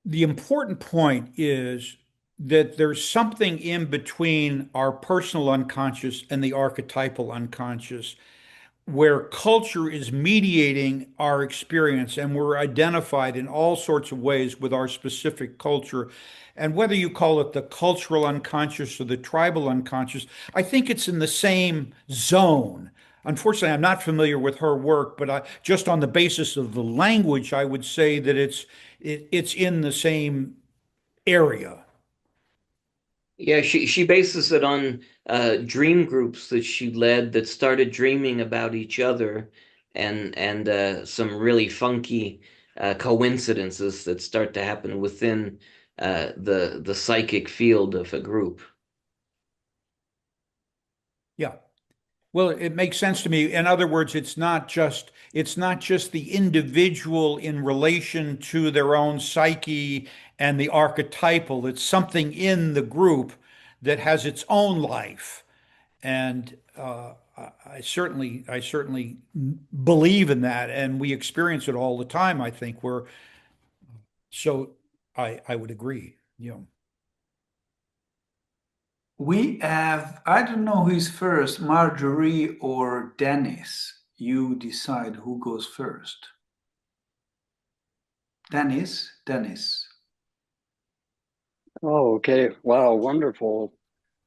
the important point is that there's something in between our personal unconscious and the archetypal unconscious, where culture is mediating our experience and we're identified in all sorts of ways with our specific culture. And whether you call it the cultural unconscious or the tribal unconscious, I think it's in the same zone. Unfortunately, I'm not familiar with her work, but just on the basis of the language, I would say that it's in the same area. Yeah, she bases it on dream groups that she led that started dreaming about each other, and some really funky coincidences that start to happen within the psychic field of a group. Yeah. Well, it makes sense to me. In other words, it's not just the individual in relation to their own psyche and the archetypal. It's something in the group that has its own life. And I certainly believe in that, and we experience it all the time. I think we're so. I would agree. You know. We have, I don't know who's first, Marjorie or Dennis. You decide who goes first. Dennis. Oh, okay. Wow, wonderful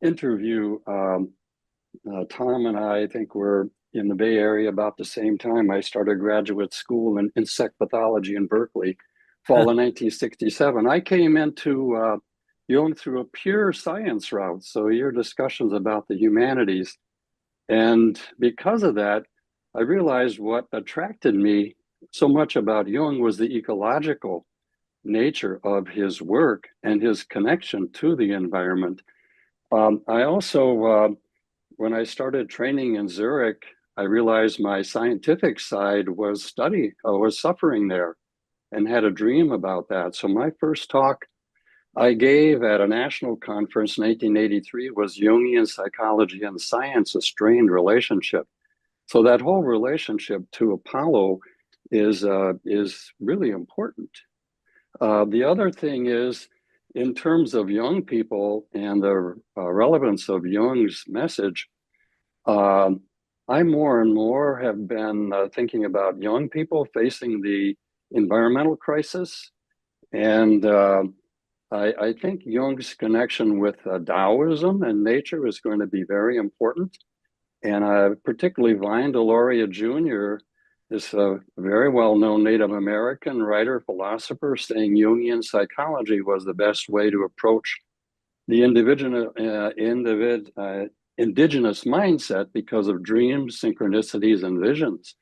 interview. Tom and I think we're in the Bay Area about the same time. I started graduate school in insect pathology in Berkeley, fall of 1967. I came into Jung through a pure science route. So your discussions about the humanities. And because of that, I realized what attracted me so much about Jung was the ecological nature of his work and his connection to the environment. I also, when I started training in Zurich, I realized my scientific side was suffering there and had a dream about that. So my first talk I gave at a national conference in 1883 was Jungian Psychology and Science, a Strained Relationship. So that whole relationship to Apollo is really important. The other thing is, in terms of young people and the relevance of Jung's message, I more and more have been thinking about young people facing the environmental crisis. And I think Jung's connection with Taoism and nature is going to be very important. And particularly Vine Deloria Jr., this very well-known Native American writer, philosopher, saying Jungian psychology was the best way to approach the indigenous mindset because of dreams, synchronicities, and visions.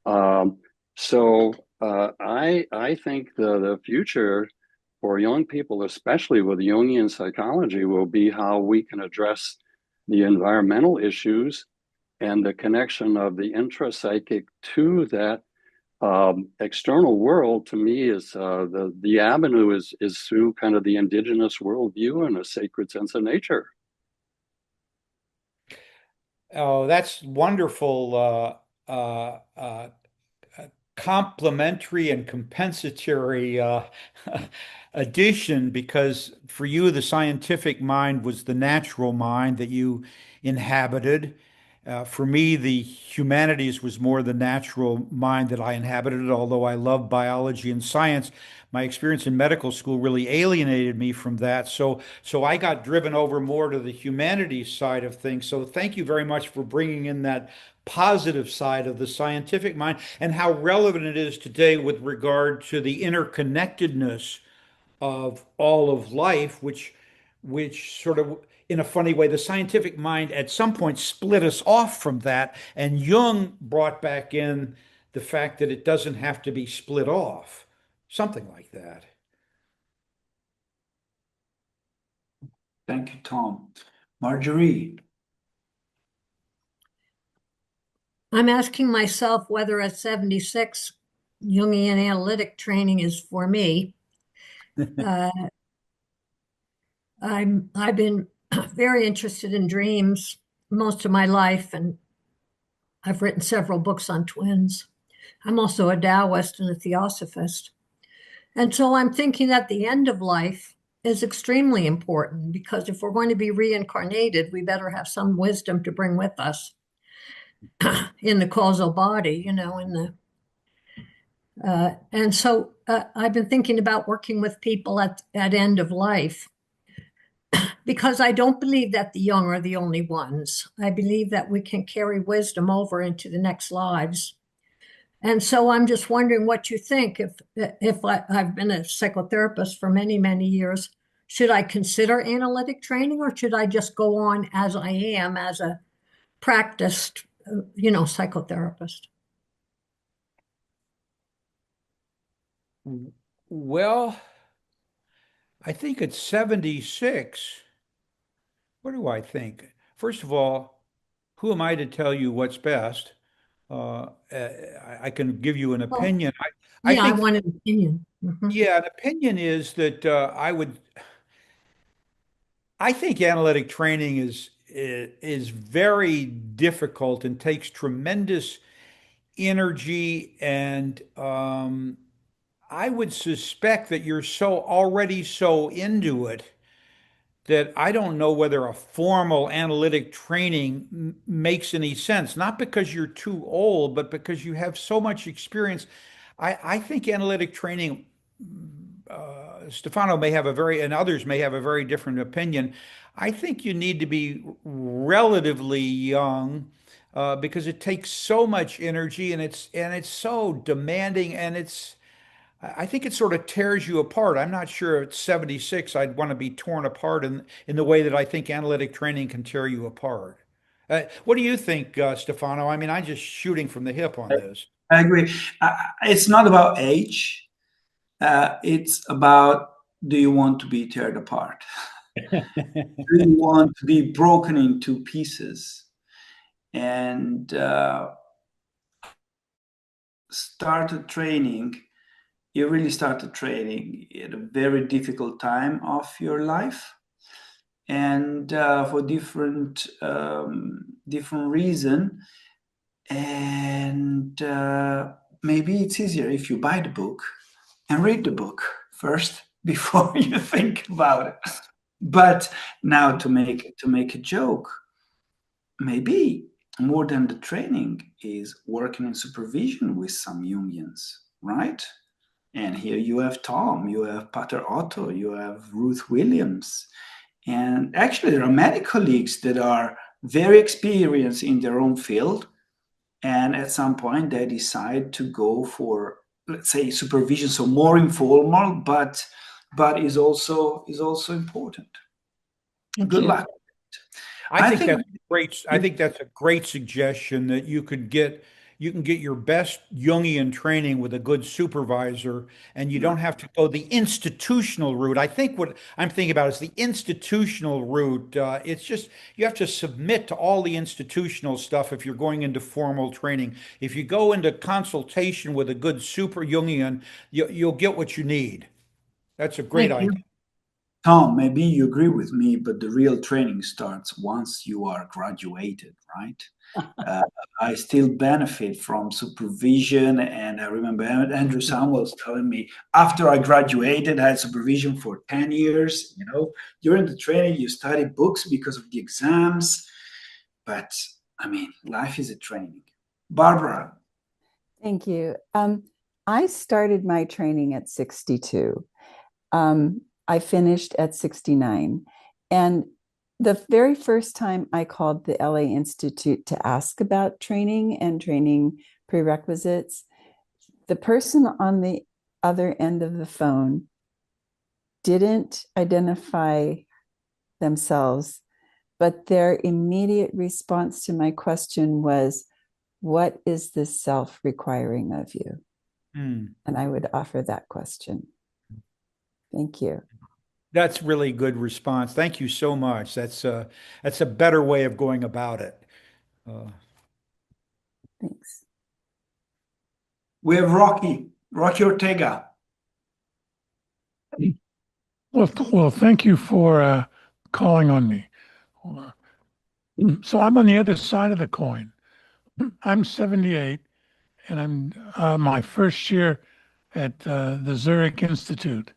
I think the future for young people, especially with Jungian psychology, will be how we can address the environmental issues and the connection of the intrapsychic to that external world. To me, is the avenue is through kind of the indigenous worldview and a sacred sense of nature. Oh, that's wonderful. Complementary and compensatory addition, because for you, the scientific mind was the natural mind that you inhabited. For me, the humanities was more the natural mind that I inhabited, although I love biology and science. My experience in medical school really alienated me from that. So I got driven over more to the humanities side of things. So thank you very much for bringing in that positive side of the scientific mind and how relevant it is today with regard to the interconnectedness of all of life, which sort of, in a funny way, the scientific mind at some point split us off from that, and Jung brought back in the fact that it doesn't have to be split off, something like that. Thank you, Tom. Marjorie. I'm asking myself whether at 76, Jungian analytic training is for me. I've been very interested in dreams most of my life, and I've written several books on twins. I'm also a Taoist and a Theosophist. And so I'm thinking at the end of life, is extremely important, because if we're going to be reincarnated, we better have some wisdom to bring with us in the causal body, in the and so I've been thinking about working with people at end of life, because I don't believe that the young are the only ones. I believe that we can carry wisdom over into the next lives. And so I'm just wondering what you think. If I've been a psychotherapist for many, many years, should I consider analytic training, or should I just go on as I am as a practiced, psychotherapist? Well, I think at 76, what do I think? First of all, who am I to tell you what's best? I can give you an Well, opinion. I yeah, I think, want an opinion. yeah, an opinion is that I think analytic training is very difficult and takes tremendous energy, and I would suspect that you're already so into it that I don't know whether a formal analytic training makes any sense. Not because you're too old, but because you have so much experience. I think analytic training, Stefano may have and others may have a very different opinion. I think you need to be relatively young, because it takes so much energy, and it's so demanding, and I think it sort of tears you apart. I'm not sure at 76 I'd want to be torn apart in the way that I think analytic training can tear you apart. What do you think, Stefano? I mean, I'm just shooting from the hip on this. I agree. It's not about age. It's about, do you want to be teared apart? Do you want to be broken into pieces? And started training, you really started training at a very difficult time of your life, and for different reason. And maybe it's easier if you buy the book and read the book first before you think about it. But now, to make a joke, maybe more than the training is working in supervision with some Jungians, right? And here you have Tom, you have Pater Otto, you have Ruth Williams. And actually, there are many colleagues that are very experienced in their own field. And at some point, they decide to go for, let's say, supervision, so more informal, but is also important. Thank Good you. luck. I think that's great. I think that's a great suggestion, that you can get your best Jungian training with a good supervisor, and you don't have to go the institutional route. I think what I'm thinking about is the institutional route. It's just you have to submit to all the institutional stuff if you're going into formal training. If you go into consultation with a good super Jungian, you'll get what you need. That's a great Thank you. idea. Tom, maybe you agree with me, but the real training starts once you are graduated, right? I still benefit from supervision. And I remember Andrew Samuels telling me, after I graduated, I had supervision for 10 years. During the training, you study books because of the exams. But I mean, life is a training. Barbara. Thank you. I started my training at 62. I finished at 69. And the very first time I called the LA Institute to ask about training and training prerequisites, the person on the other end of the phone didn't identify themselves, but their immediate response to my question was, "What is this self requiring of you?" And I would offer that question. Thank you. That's really good response. Thank you so much. That's a better way of going about it. Thanks. We have Rocky Ortega. Well, thank you for calling on me. So I'm on the other side of the coin. I'm 78, and I'm my first year at the Zurich Institute.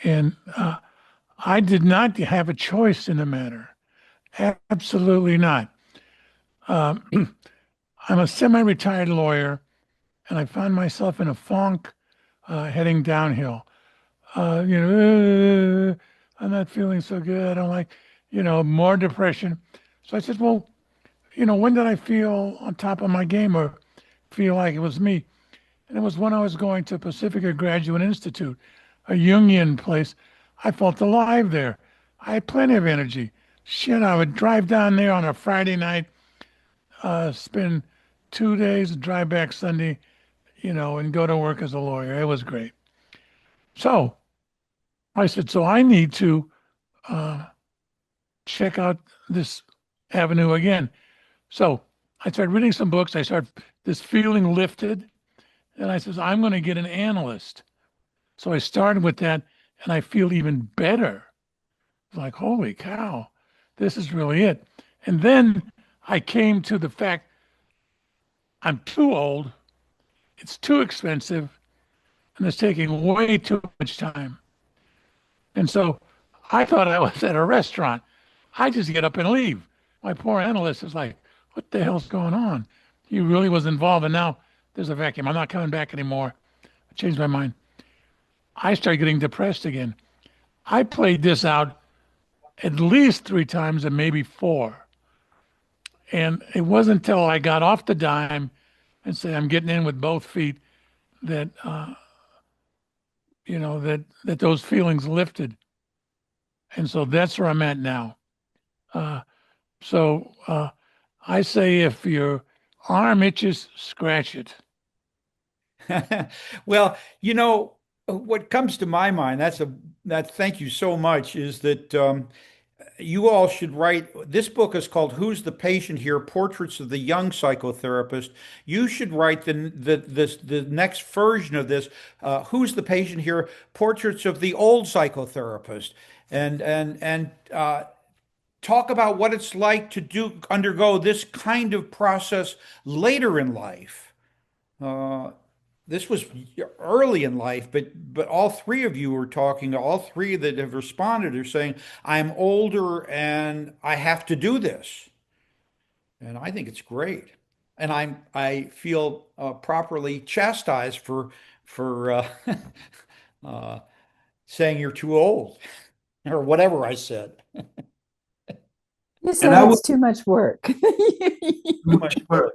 And I did not have a choice in the matter. Absolutely not. I'm a semi-retired lawyer, and I found myself in a funk heading downhill. I'm not feeling so good. I don't like, more depression. So I said, well, when did I feel on top of my game or feel like it was me? And it was when I was going to Pacifica Graduate Institute, a Jungian place. I felt alive there. I had plenty of energy. Shit, I would drive down there on a Friday night, spend 2 days, drive back Sunday, and go to work as a lawyer. It was great. So I said, so I need to uh, check out this avenue again. So I started reading some books. I started, this feeling lifted. And I says, I'm going to get an analyst. So I started with that and I feel even better. Like, holy cow, this is really it. And then I came to the fact I'm too old, it's too expensive, and it's taking way too much time. And so I thought I was at a restaurant. I just get up and leave. My poor analyst is like, what the hell's going on? He really was involved. And now there's a vacuum. I'm not coming back anymore. I changed my mind. I started getting depressed again. I played this out at least 3 times and maybe 4. And it wasn't until I got off the dime and said, I'm getting in with both feet that, that those feelings lifted. And so that's where I'm at now. So I say if your arm itches, scratch it. Well, what comes to my mind, thank you so much, is that you all should write. This book is called "Who's the Patient Here? Portraits of the Young Psychotherapist." You should write the next version of this. "Who's the Patient Here? Portraits of the Old Psychotherapist," and talk about what it's like to undergo this kind of process later in life. Uh, this was early in life, but all three of you were talking. All three that have responded are saying, "I'm older and I have to do this," and I think it's great. And I feel properly chastised for uh, saying you're too old or whatever I said. You And said I would it's too much work. too much work.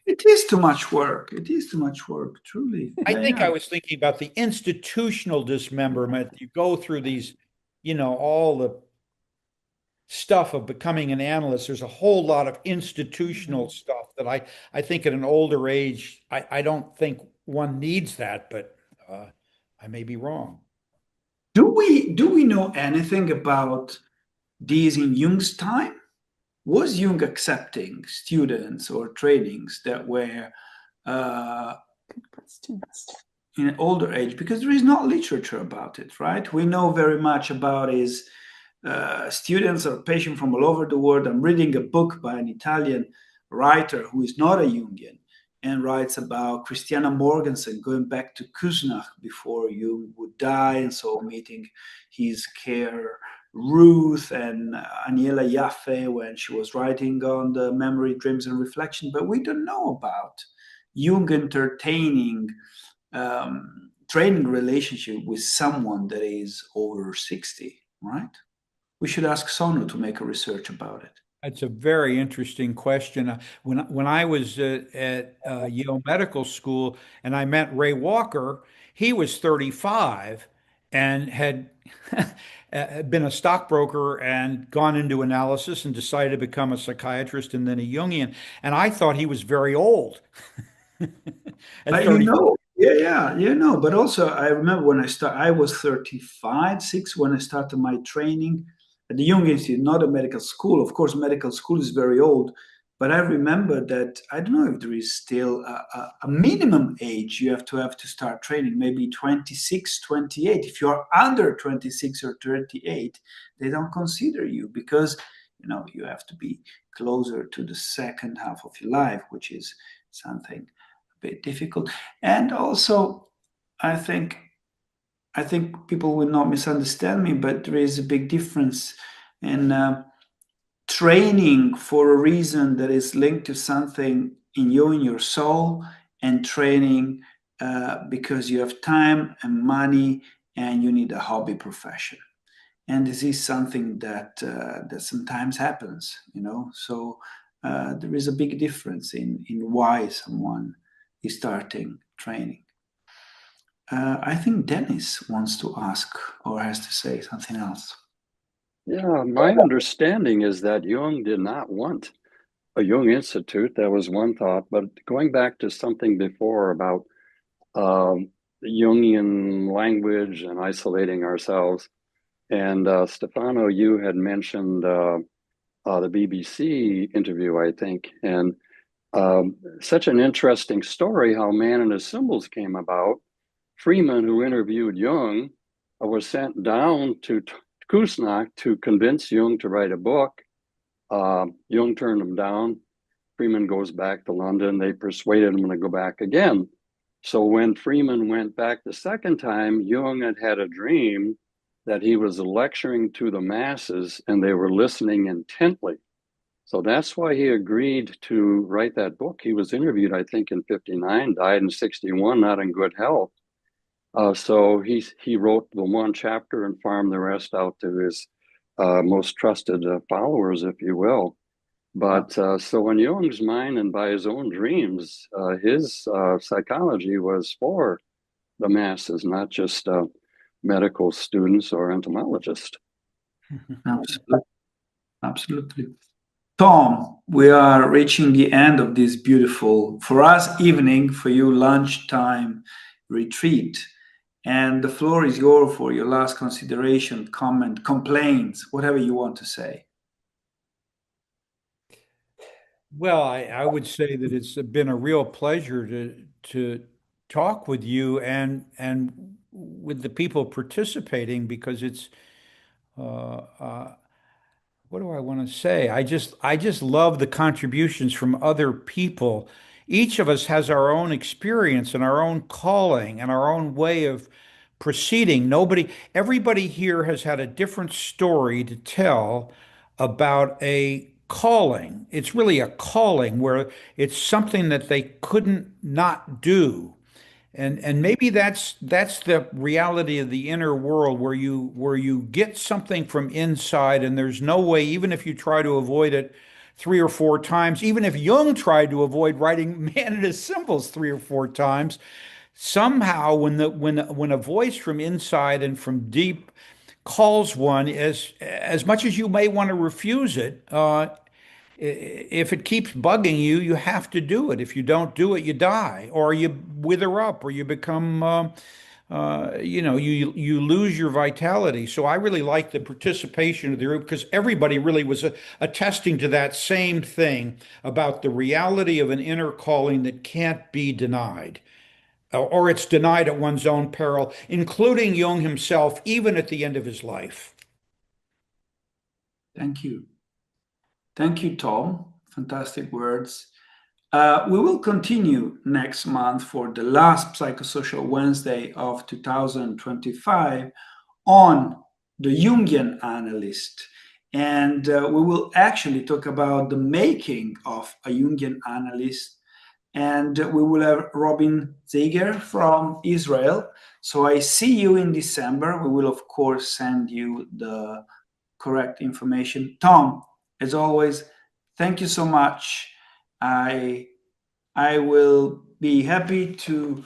It is too much work. It is too much work, truly. I Yeah, think yeah. I was thinking about the institutional dismemberment. You go through these, all the stuff of becoming an analyst. There's a whole lot of institutional stuff that I think at an older age, I don't think one needs that, but I may be wrong. Do we know anything about these in Jung's time? Was Jung accepting students or trainings that were uh, Good question. in an older age? Because there is not literature about it, right? We know very much about his students or patients from all over the world. I'm reading a book by an Italian writer who is not a Jungian and writes about Christiana Morgensen going back to Kuznach before Jung would die, and so meeting his care Ruth and Aniela Jaffe when she was writing on the memory, dreams, and reflection. But we don't know about Jung entertaining training relationship with someone that is over 60, right? We should ask Sonu to make a research about it. That's a very interesting question. When I was at Yale Medical School and I met Ray Walker, he was 35 and had been a stockbroker and gone into analysis and decided to become a psychiatrist and then a Jungian. And I thought he was very old at But 30. no. But also, I remember when I was 35, 6 when I started my training at the Jung Institute, not a medical school. Of course, medical school is very old, but I remember that I don't know if there is still a minimum age you have to start training, maybe 26, 28. If you're under 26 or 38, they don't consider you because you have to be closer to the second half of your life, which is something bit difficult. And also, I think I think people will not misunderstand me, but there is a big difference in training for a reason that is linked to something in you, in your soul, and training because you have time and money and you need a hobby profession. And this is something that that sometimes happens, So there is a big difference in why someone is starting training. I think Dennis wants to ask or has to say something else. Yeah, my understanding is that Jung did not want a Jung Institute. That was one thought. But going back to something before about the Jungian language and isolating ourselves, and Stefano, you had mentioned the BBC interview, I think, and such an interesting story how Man and His Symbols came about. Freeman, who interviewed Jung, was sent down to Kusnacht to convince Jung to write a book. Jung turned him down. Freeman goes back to London. They persuaded him to go back again. So when Freeman went back the second time, Jung had a dream that he was lecturing to the masses and they were listening intently. So that's why he agreed to write that book. He was interviewed, I think, in 59, died in 61, not in good health. So he wrote the one chapter and farmed the rest out to his most trusted followers, if you will. But so in Jung's mind and by his own dreams, his psychology was for the masses, not just medical students or entomologists. Absolutely. Absolutely. Tom, we are reaching the end of this beautiful, for us, evening, for you, lunchtime retreat. And the floor is yours for your last consideration, comment, complaints, whatever you want to say. Well, I would say that it's been a real pleasure to talk with you and with the people participating because it's what do I want to say? I just love the contributions from other people. Each of us has our own experience and our own calling and our own way of proceeding. Everybody here has had a different story to tell about a calling. It's really a calling where it's something that they couldn't not do. And maybe that's the reality of the inner world where you get something from inside and there's no way, even if you try to avoid it 3 or 4 times, even if Jung tried to avoid writing Man and His Symbols 3 or 4 times, somehow when a voice from inside and from deep calls one, as much as you may want to refuse it, if it keeps bugging you, you have to do it. If you don't do it, you die, or you wither up, or you become, you lose your vitality. So I really like the participation of the group because everybody really was attesting to that same thing about the reality of an inner calling that can't be denied, or it's denied at one's own peril, including Jung himself, even at the end of his life. Thank you. Thank you, Tom. Fantastic words. We will continue next month for the last Psychosocial Wednesday of 2025 on the Jungian analyst. And we will actually talk about the making of a Jungian analyst. And we will have Robin Zeiger from Israel. So I see you in December. We will, of course, send you the correct information. Tom, as always, thank you so much. I will be happy to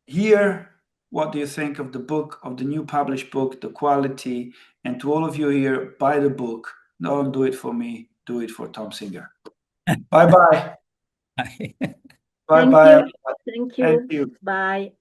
hear what do you think of the book, of the new published book, the quality, and to all of you here, buy the book. Don't do it for me, do it for Tom Singer. Bye-bye. Bye-bye. Thank you. Thank you. Bye.